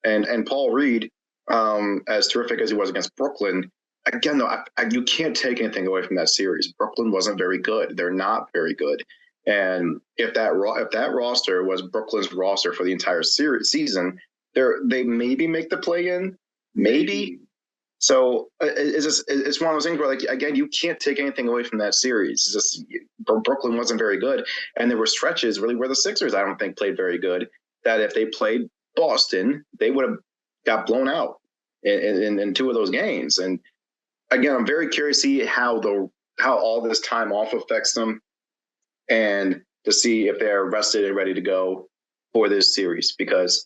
And Paul Reed, as terrific as he was against Brooklyn, again, though, you can't take anything away from that series. Brooklyn wasn't very good. They're not very good. And if that roster was Brooklyn's roster for the entire season, they maybe make the play-in, maybe. So it's one of those things where, like, again, you can't take anything away from that series. It's just Brooklyn wasn't very good, and there were stretches really where the Sixers, I don't think, played very good. That if they played Boston, they would have got blown out in two of those games. And again, I'm very curious to see how all this time off affects them, and to see if they're rested and ready to go for this series, because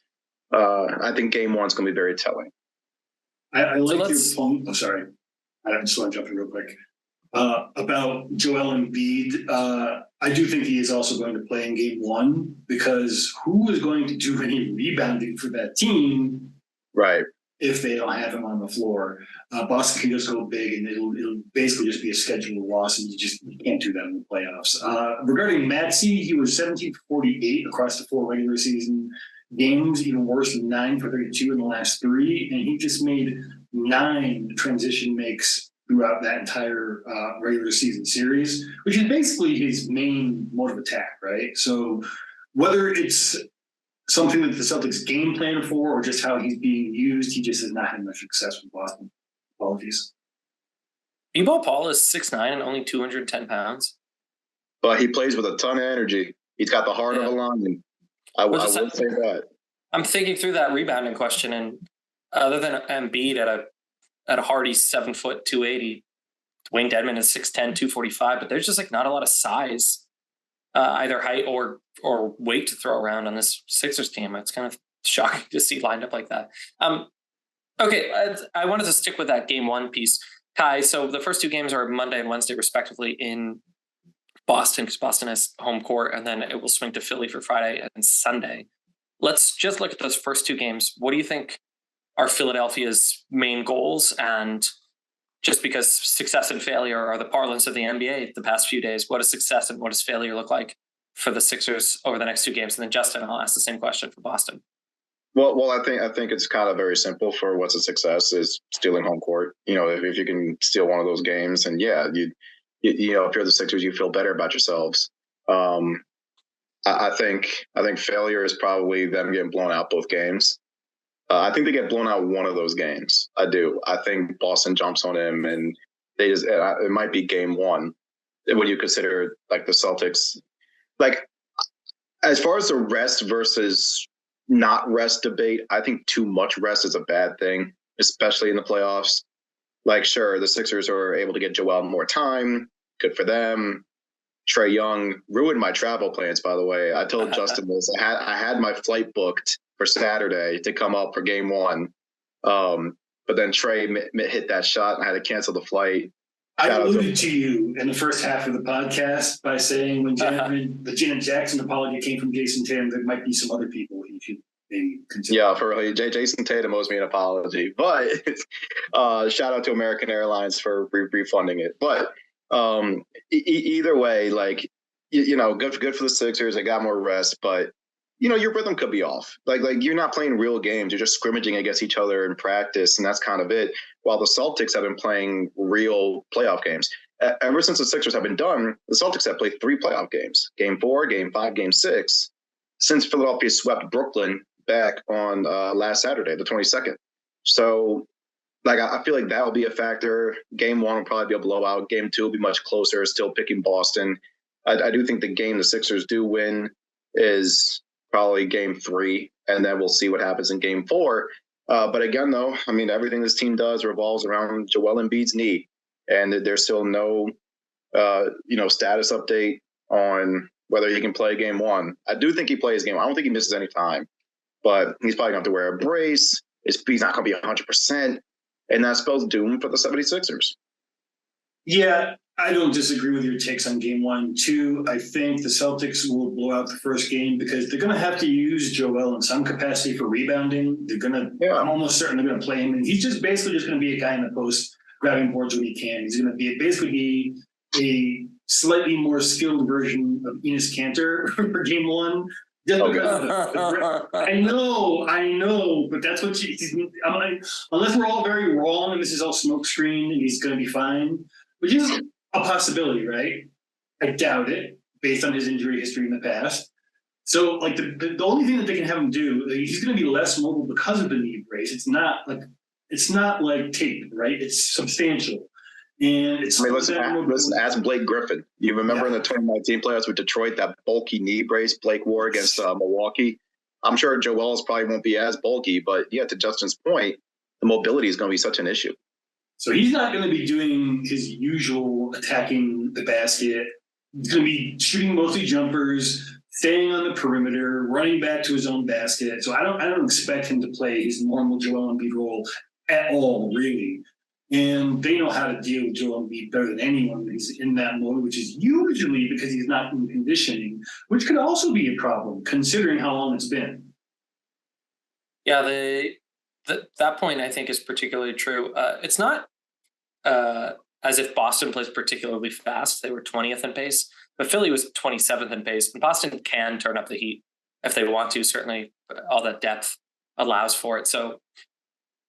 I think Game 1 is going to be very telling. I like your point. I'm sorry. I just want to jump in real quick. About Joel Embiid, I do think he is also going to play in Game 1, because who is going to do any rebounding for that team? Right. If they don't have him on the floor. Boston can just go big, and it'll basically just be a scheduled loss, and you can't do that in the playoffs. Regarding Maxey, he was 17 for 48 across the 4 regular season games, even worse than 9 for 32 in the last 3, and he just made 9 transition makes throughout that entire regular season series, which is basically his main mode of attack, right? So whether it's something that the Celtics game plan for or just how he's being used, he just has not had much success with Boston. Apologies. B-Ball Paul is 6'9" and only 210 pounds. But he plays with a ton of energy. He's got the heart of a lion. I would say that. I'm thinking through that rebounding question, and other than Embiid at a hardy 7 foot 280, Wayne Dedmon is 6'10", 245, but there's just like not a lot of size, either height or weight to throw around on this Sixers team. It's kind of shocking to see lined up like that. Okay, I wanted to stick with that Game 1 piece, Ky. So the first 2 games are Monday and Wednesday, respectively, in Boston, because Boston has home court, and then it will swing to Philly for Friday and Sunday. Let's just look at those first 2 games. What do you think are Philadelphia's main goals? And just because success and failure are the parlance of the NBA the past few days, what does success and what does failure look like for the Sixers over the next 2 games? And then Justin, I'll ask the same question for Boston. Well, I think it's kind of very simple for what's a success is stealing home court. If you can steal one of those games, and yeah, if you're the Sixers, you feel better about yourselves. I think failure is probably them getting blown out both games. I think they get blown out one of those games. I do. I think Boston jumps on him, and it might be Game 1 when you consider like the Celtics. Like, as far as the rest versus not rest debate, I think too much rest is a bad thing, especially in the playoffs. Like, sure, the Sixers are able to get Joel more time. Good for them. Trae Young ruined my travel plans, by the way. I told Justin this. I had my flight booked for Saturday to come up for Game 1. But then Trae hit that shot, and I had to cancel the flight. I alluded to you in the first half of the podcast by saying when the Janet Jackson apology came from Jason Tatum, there might be some other people he should maybe consider. Yeah, for really, Jason Tatum owes me an apology. But shout out to American Airlines for refunding it. But either way, like, good for the Sixers. They got more rest, but your rhythm could be off. Like you're not playing real games. You're just scrimmaging against each other in practice, and that's kind of it. While the Celtics have been playing real playoff games. Ever since the Sixers have been done, the Celtics have played 3 playoff games: Game 4, Game 5, Game 6, since Philadelphia swept Brooklyn back on last Saturday, the 22nd. So, like, I feel like that will be a factor. Game 1 will probably be a blowout. Game 2 will be much closer, still picking Boston. I do think the game the Sixers do win is probably Game 3, and then we'll see what happens in Game 4. But again, though, I mean, everything this team does revolves around Joel Embiid's knee, and there's still no, status update on whether he can play Game 1. I do think he plays Game 1. I don't think he misses any time, but he's probably going to have to wear a brace. He's not going to be 100%, and that spells doom for the 76ers. Yeah, I don't disagree with your takes on game 1 and 2. I think the Celtics will blow out the first game because they're going to have to use Joel in some capacity for rebounding. I'm almost certain they're going to play him. And he's just basically just going to be a guy in the post grabbing boards when he can. He's going to basically be a slightly more skilled version of Enes Kanter for game 1. I know, but that's what I'm like, unless we're all very wrong and this is all smokescreen and he's going to be fine, which is a possibility, right? I doubt it based on his injury history in the past. So, like the only thing that they can have him do, he's going to be less mobile because of the knee brace. It's not like tape, right? It's substantial. And it's listen, ask Blake Griffin. You remember in the 2019 playoffs with Detroit, that bulky knee brace Blake wore against Milwaukee? I'm sure Joel's probably won't be as bulky, but yeah, to Justin's point, the mobility is going to be such an issue. So he's not going to be doing his usual attacking the basket. He's going to be shooting mostly jumpers, staying on the perimeter, running back to his own basket. So I don't expect him to play his normal Joel Embiid role at all, really. And they know how to deal with Joel Embiid better than anyone when he's in that mode, which is usually because he's not in conditioning, which could also be a problem considering how long it's been. Yeah, that point I think is particularly true. It's not as if Boston plays particularly fast. They were 20th in pace, but Philly was 27th in pace. And Boston can turn up the heat if they want to. Certainly, all that depth allows for it. So,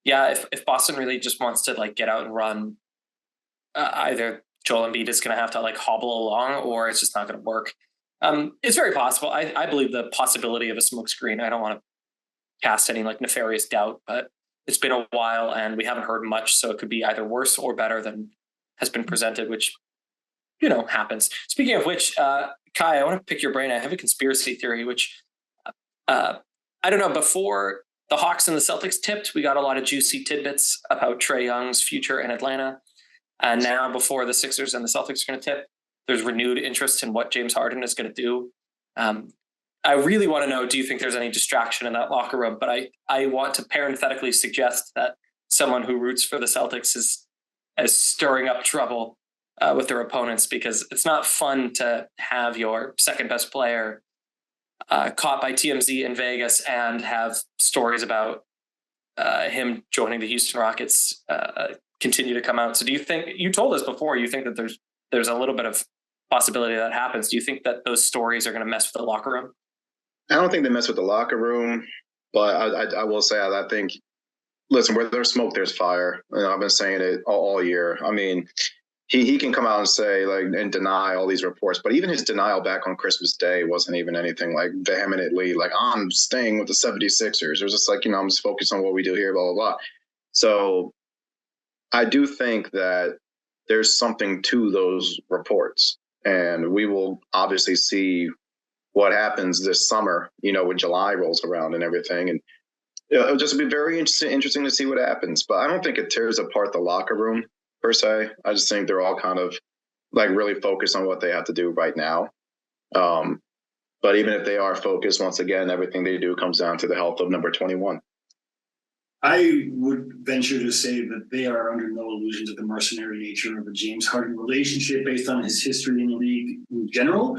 yeah, if Boston really just wants to like get out and run, either Joel Embiid is going to have to like hobble along, or it's just not going to work. It's very possible. I believe the possibility of a smoke screen. I don't want to cast any like nefarious doubt, but it's been a while and we haven't heard much, so it could be either worse or better than has been presented, which happens. Speaking of which, Ky, I want to pick your brain. I have a conspiracy theory, which I don't know. Before the Hawks and the Celtics tipped, we got a lot of juicy tidbits about Trae Young's future in Atlanta. And now before the Sixers and the Celtics are going to tip, there's renewed interest in what James Harden is going to do. I really want to know, do you think there's any distraction in that locker room? But I want to parenthetically suggest that someone who roots for the Celtics is stirring up trouble with their opponents, because it's not fun to have your second best player caught by TMZ in Vegas and have stories about him joining the Houston Rockets continue to come out. So do you think, you told us before, you think that there's a little bit of possibility that happens. Do you think that those stories are going to mess with the locker room? I don't think they mess with the locker room, but I will say I think, listen, where there's smoke, there's fire. And I've been saying it all year. I mean, he can come out and say, like, and deny all these reports, but even his denial back on Christmas Day wasn't even anything like vehemently like, I'm staying with the 76ers. It was just like, I'm just focused on what we do here, blah, blah, blah. So I do think that there's something to those reports, and we will obviously see what happens this summer, when July rolls around and everything. And it'll just be very interesting to see what happens. But I don't think it tears apart the locker room per se. I just think they're all kind of like really focused on what they have to do right now. But even if they are focused, once again, everything they do comes down to the health of number 21. I would venture to say that they are under no illusions of the mercenary nature of a James Harden relationship based on his history in the league in general.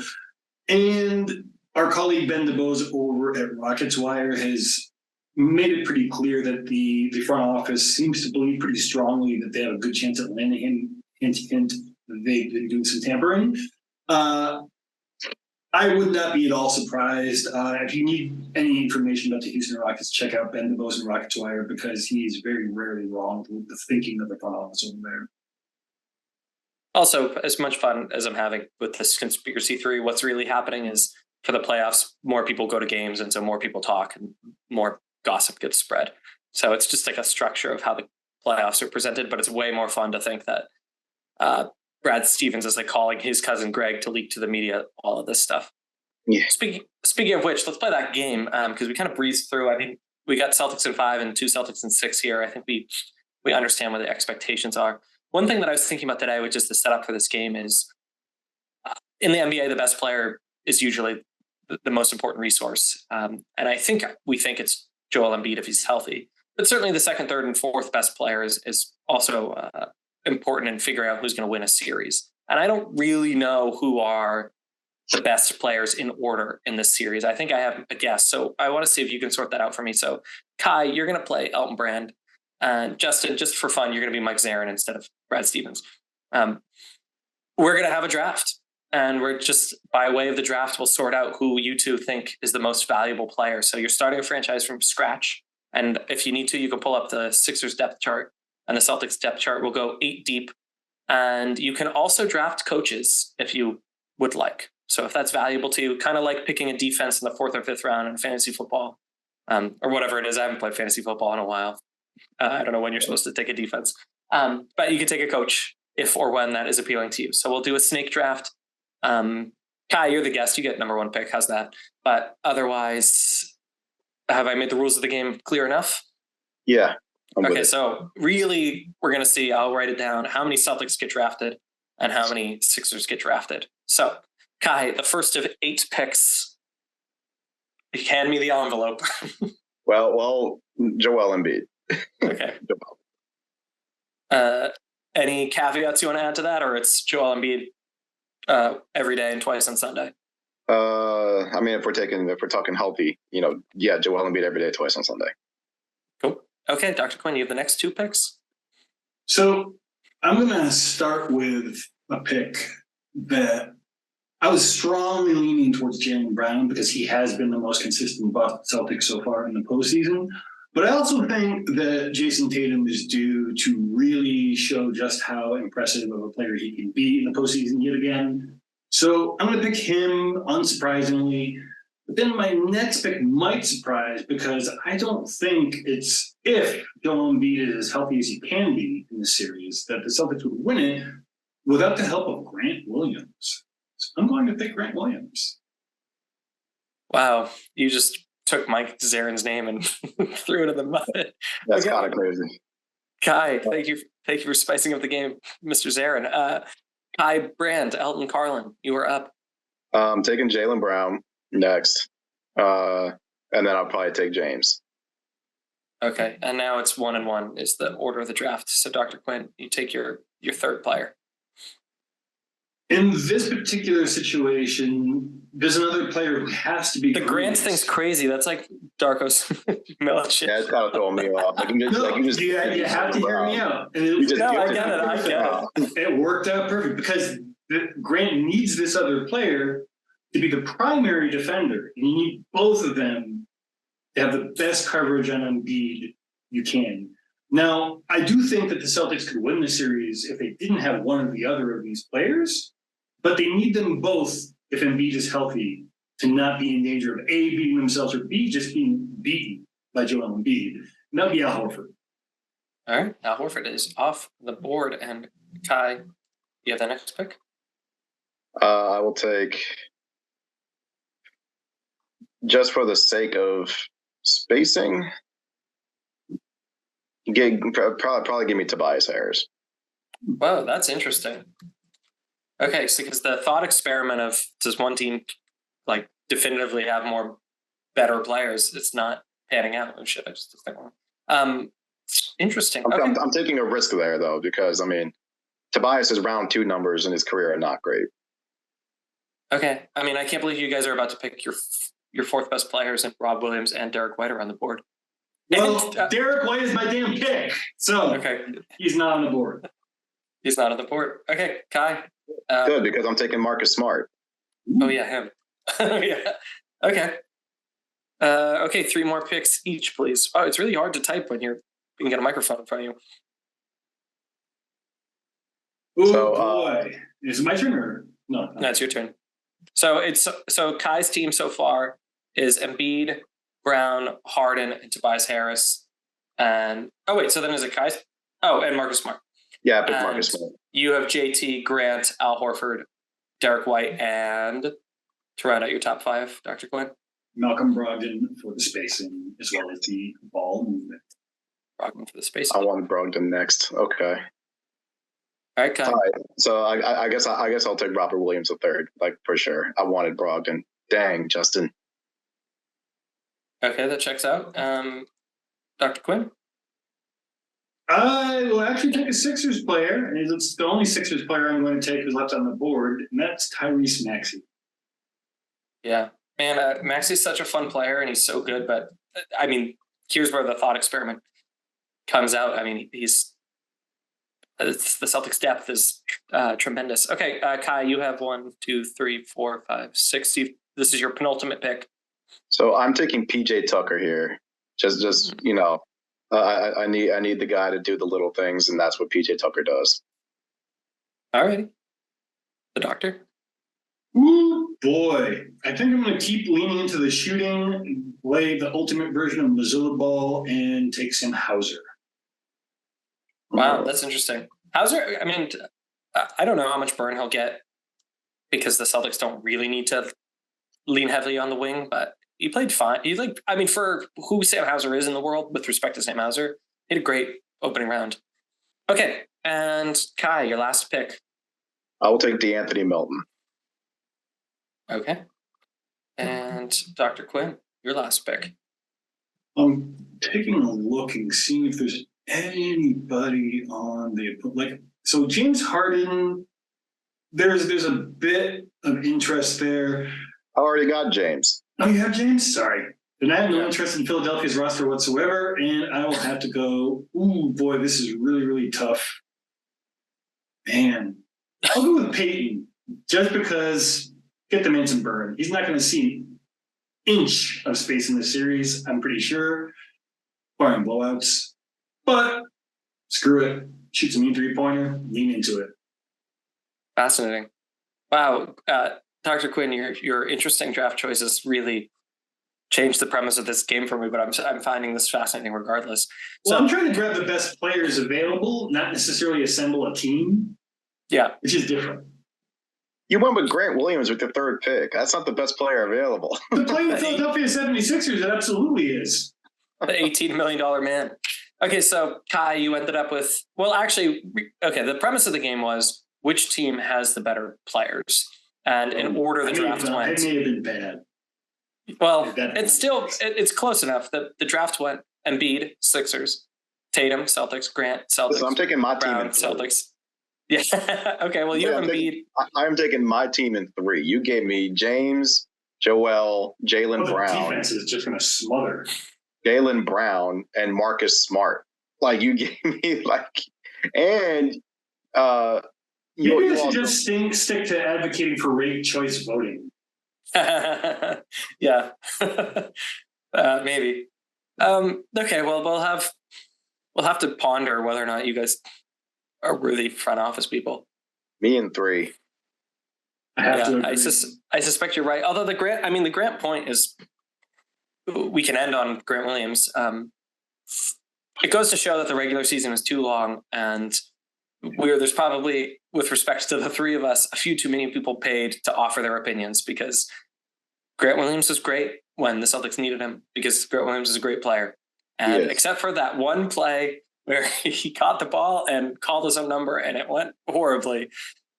And our colleague Ben DeBose over at Rockets Wire has made it pretty clear that the front office seems to believe pretty strongly that they have a good chance at landing him. Hint, they've been doing some tampering. I would not be at all surprised. If you need any information about the Houston Rockets, check out Ben DeBose and Rockets Wire, because he's very rarely wrong with the thinking of the front office over there. Also, as much fun as I'm having with this conspiracy theory, what's really happening is for the playoffs, more people go to games, and so more people talk and more gossip gets spread. So it's just like a structure of how the playoffs are presented, but it's way more fun to think that Brad Stevens is like calling his cousin Greg to leak to the media all of this stuff. Yeah. Speaking of which, let's play that game, because we kind of breezed through. I mean, we got Celtics in 5 and 2 Celtics in 6 here. I think we understand what the expectations are. One thing that I was thinking about today, which is the setup for this game, is in the NBA, the best player is usually the most important resource. And we think it's Joel Embiid if he's healthy. But certainly the second, third, and fourth best player is also important in figuring out who's going to win a series. And I don't really know who are the best players in order in this series. I think I have a guess. So I want to see if you can sort that out for me. So Ky, you're going to play Elton Brand. And Justin, just for fun, you're going to be Mike Zarin instead of Brad Stevens. We're going to have a draft. And we're just, by way of the draft, we'll sort out who you two think is the most valuable player. So you're starting a franchise from scratch. And if you need to, you can pull up the Sixers depth chart, and the Celtics depth chart will go 8 deep. And you can also draft coaches if you would like. So if that's valuable to you, kind of like picking a defense in the 4th or 5th round in fantasy football, or whatever it is. I haven't played fantasy football in a while. I don't know when you're supposed to take a defense. But you can take a coach if or when that is appealing to you. So we'll do a snake draft. Ky, you're the guest. You get number 1 pick. How's that? But otherwise, have I made the rules of the game clear enough? Yeah. Okay, so really, we're going to see, I'll write it down, how many Celtics get drafted and how many Sixers get drafted. So, Ky, the first of 8 picks, hand me the envelope. Well, Joel Embiid. Okay. Any caveats you want to add to that, or it's Joel Embiid every day and twice on Sunday? I mean, if we're talking healthy, yeah, Joel Embiid every day, twice on Sunday. Cool. Okay, Dr. Quinn, you have the next 2 picks. So I'm going to start with a pick that I was strongly leaning towards Jaylen Brown because he has been the most consistent Boston Celtics so far in the postseason. But I also think that Jason Tatum is due to really show just how impressive of a player he can be in the postseason yet again. So I'm going to pick him, unsurprisingly. But then my next pick might surprise because I don't think it's if Joel Embiid is as healthy as he can be in the series that the Celtics would win it without the help of Grant Williams. So I'm going to pick Grant Williams. Wow, you just took Mike Zarin's name and threw it in the mud. That's kind of crazy. Ky, thank you for spicing up the game, Mr. Zarin. Ky Brand, Elton Carlin, you are up. I'm taking Jaylen Brown next, and then I'll probably take James. Okay, and now it's 1 and 1 is the order of the draft. So, Dr. Quinn, you take your 3rd player. In this particular situation, there's another player who has to be. The Grant thing's crazy. That's like Darko's Milic. Yeah, it's kind of throwing me off. You have to hear me out. And I get it. It worked out perfect because Grant needs this other player to be the primary defender. And you need both of them to have the best coverage on Embiid you can. Now, I do think that the Celtics could win the series if they didn't have one or the other of these players, but they need them both if Embiid is healthy to not be in danger of A, beating themselves, or B, just being beaten by Joel Embiid. And that would be Al Horford. All right, Al Horford is off the board. And Ky, you have the next pick? I will take, just for the sake of spacing, probably give me Tobias Harris. Wow, that's interesting. Okay, so because the thought experiment of does one team like definitively have more better players, it's not panning out. Oh shit, I just think wrong. Interesting. I'm taking a risk there though, because I mean, Tobias's round 2 numbers in his career are not great. Okay, I mean, I can't believe you guys are about to pick your 4th best players, and Rob Williams and Derek White are on the board. Well, Derek White is my damn pick, so okay, he's not on the board. He's not on the board. Okay, Ky. Good, because I'm taking Marcus Smart. Oh yeah, him. Yeah. Okay. Okay, 3 more picks each, please. Oh, it's really hard to type when you can get a microphone in front of you. Oh boy, is it my turn or no? No, it's your turn. So Ky's team so far is Embiid, Brown, Harden, and Tobias Harris. And so then is it Ky's? Oh, and Marcus Smart. Yeah, I picked Marcus Smart. You have JT, Grant, Al Horford, Derek White, and to round out your top 5, Dr. Quinn. Malcolm Brogdon for the spacing as well as the ball movement. Brogdon for the spacing. I wanted Brogdon next. Okay. All right, Ky. All right. So I guess I'll take Robert Williams III, like for sure. I wanted Brogdon. Dang, Justin. Okay, that checks out. Dr. Quinn? I will actually take a Sixers player, and it's the only Sixers player I'm going to take who's left on the board, and that's Tyrese Maxey. Yeah, man, Maxey's such a fun player, and he's so good. But I mean, here's where the thought experiment comes out. I mean, the Celtics' depth is tremendous. Okay, Ky, you have 1, 2, 3, 4, 5, 6. This is your penultimate pick. So I'm taking PJ Tucker here. Just you know, I need the guy to do the little things, and that's what PJ Tucker does. All right, the doctor. Ooh, boy. I think I'm going to keep leaning into the shooting, play the ultimate version of Missoula Ball, and take Sam Hauser. Wow, that's interesting. Hauser, I mean, I don't know how much burn he'll get because the Celtics don't really need to lean heavily on the wing, but he played fine. For who Sam Hauser is in the world with respect to Sam Hauser, he had a great opening round. Okay, and Ky, your last pick. I will take DeAnthony Melton. Okay. And Dr. Quinn, your last pick. I'm taking a look and seeing if there's anybody on so James Harden, there's a bit of interest there. I already got James. Oh, you have James? Sorry. Then I have no interest in Philadelphia's roster whatsoever, and I will have to go, ooh, boy, this is really, really tough. Man, I'll go with Peyton, just because get the man some burn. He's not going to see an inch of space in this series, I'm pretty sure, barring blowouts. But screw it. Shoot some three-pointer, lean into it. Fascinating. Wow. Dr. Quinn, your interesting draft choices really changed the premise of this game for me, but I'm finding this fascinating regardless. Well, I'm trying to grab the best players available, not necessarily assemble a team. Yeah. Which is different. You went with Grant Williams with the third pick. That's not the best player available. To play the Philadelphia 76ers, it absolutely is. The $18 million man. Okay, so Ky, you ended up with, the premise of the game was which team has the better players? And in order the draft went. It may have been bad. Well, it's close enough. The draft went Embiid, Sixers, Tatum, Celtics, Grant, Celtics. So I'm taking my team Brown, in Celtics. Yeah. Okay, well, you have Embiid. I'm taking my team in 3. You gave me James, Joel, Jaylen Brown. The defense is just going to smother. Jaylen Brown and Marcus Smart. Like, you gave me, and maybe I should just stick to advocating for ranked choice voting. Yeah. Maybe. Okay, well, we'll have to ponder whether or not you guys are really front office people. Me in 3. I suspect you're right. Although the Grant point is, we can end on Grant Williams. It goes to show that the regular season is too long, and there's probably, with respect to the 3 of us, a few too many people paid to offer their opinions, because Grant Williams was great when the Celtics needed him, because Grant Williams is a great player. And except for that one play where he caught the ball and called his own number and it went horribly,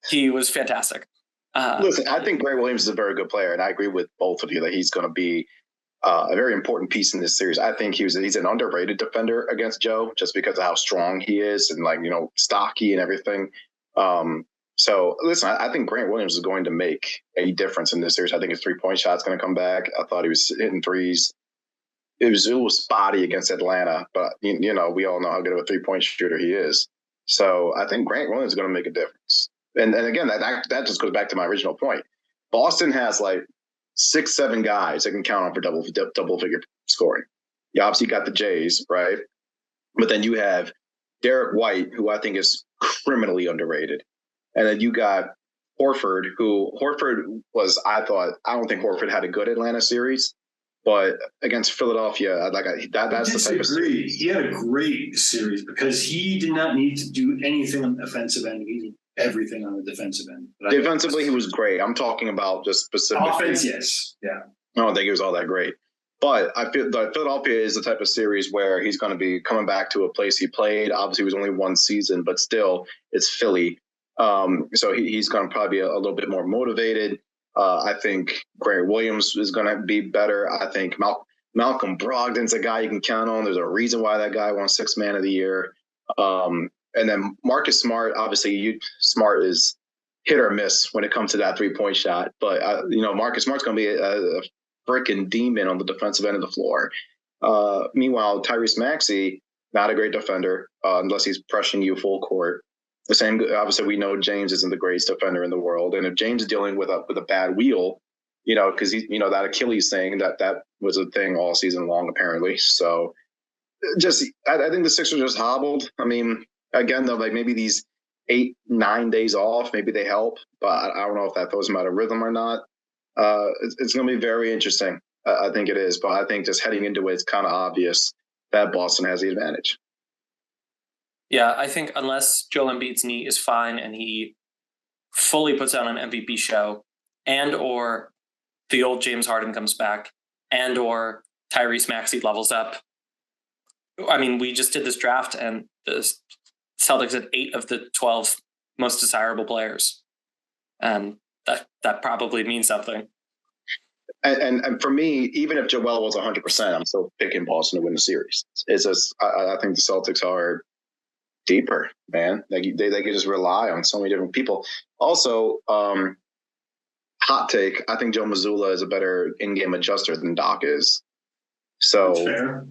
he was fantastic. Listen, I think Grant Williams is a very good player, and I agree with both of you that he's going to be a very important piece in this series. I think he's an underrated defender against Joe, just because of how strong he is and stocky and everything. So listen, I think Grant Williams is going to make a difference in this series. I think his 3-point shot's going to come back. I thought he was hitting threes. It was spotty against Atlanta, but we all know how good of a 3-point shooter he is. So I think Grant Williams is going to make a difference. And again, that just goes back to my original point. Boston has 6-7 guys that can count on for double figure scoring. You obviously got the Jays, right? But then you have Derek White, who I think is criminally underrated. And then you got Horford was, I don't think Horford had a good Atlanta series, but against Philadelphia, that's the type of series. He had a great series because he did not need to do anything on the offensive end. He did everything on the defensive end. Defensively, he was great. I'm talking about just specifically. Offense, yes. Yeah. I don't think he was all that great. But I feel that Philadelphia is the type of series where he's going to be coming back to a place he played. Obviously, it was only one season, but still, it's Philly. So he's going to probably be a little bit more motivated. I think Grant Williams is going to be better. I think Malcolm Brogdon's a guy you can count on. There's a reason why that guy won 6th Man of the Year. And then Marcus Smart, obviously, Smart is hit or miss when it comes to that 3-point shot. But, Marcus Smart's going to be a freaking demon on the defensive end of the floor. Meanwhile, Tyrese Maxey, not a great defender unless he's pressuring you full court. The same, obviously, we know James isn't the greatest defender in the world. And if James is dealing with a bad wheel, because that Achilles thing, that was a thing all season long, apparently. So I think the Sixers just hobbled. I mean, again, though, like maybe these 8-9 days off, maybe they help, but I don't know if that throws them out of rhythm or not. It's going to be very interesting. I think it is, but I think just heading into it, it's kind of obvious that Boston has the advantage. Yeah, I think unless Joel Embiid's knee is fine and he fully puts out an MVP show, and or the old James Harden comes back, and or Tyrese Maxey levels up. I mean, we just did this draft, and the Celtics had 8 of the 12 most desirable players, and that probably means something. And for me, even if Joel was 100%, I'm still picking Boston to win the series. It's just I think the Celtics are deeper, man. They can just rely on so many different people. Also, hot take: I think Joe Mazzulla is a better in-game adjuster than Doc is. So, That's fair.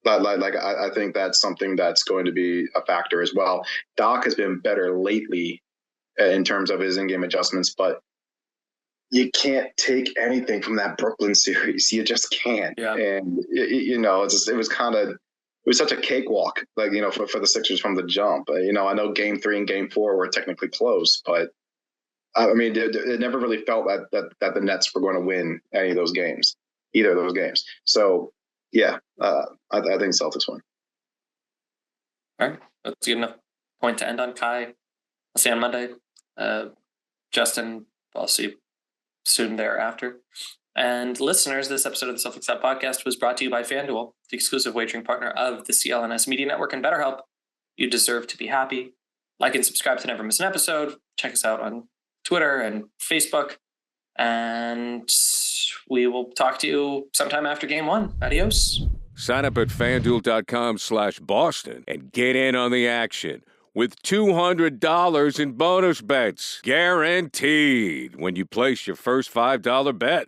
I think that's something that's going to be a factor as well. Doc has been better lately in terms of his in-game adjustments, but you can't take anything from that Brooklyn series. You just can't. Yeah. And it was such a cakewalk, for the Sixers from the jump. I know Game 3 and Game 4 were technically close, but I mean, it never really felt that the Nets were going to win either of those games. So yeah, I think Celtics win. All right, that's a good enough point to end on. Ky, I'll see you on Monday. Justin, I'll see you soon thereafter. And listeners, this episode of the Celtics Lab podcast was brought to you by FanDuel, the exclusive wagering partner of the CLNS Media Network and BetterHelp. You deserve to be happy. Like and subscribe to never miss an episode. Check us out on Twitter and Facebook. And we will talk to you sometime after Game 1. Adios. Sign up at FanDuel.com/Boston and get in on the action with $200 in bonus bets. Guaranteed when you place your first $5 bet.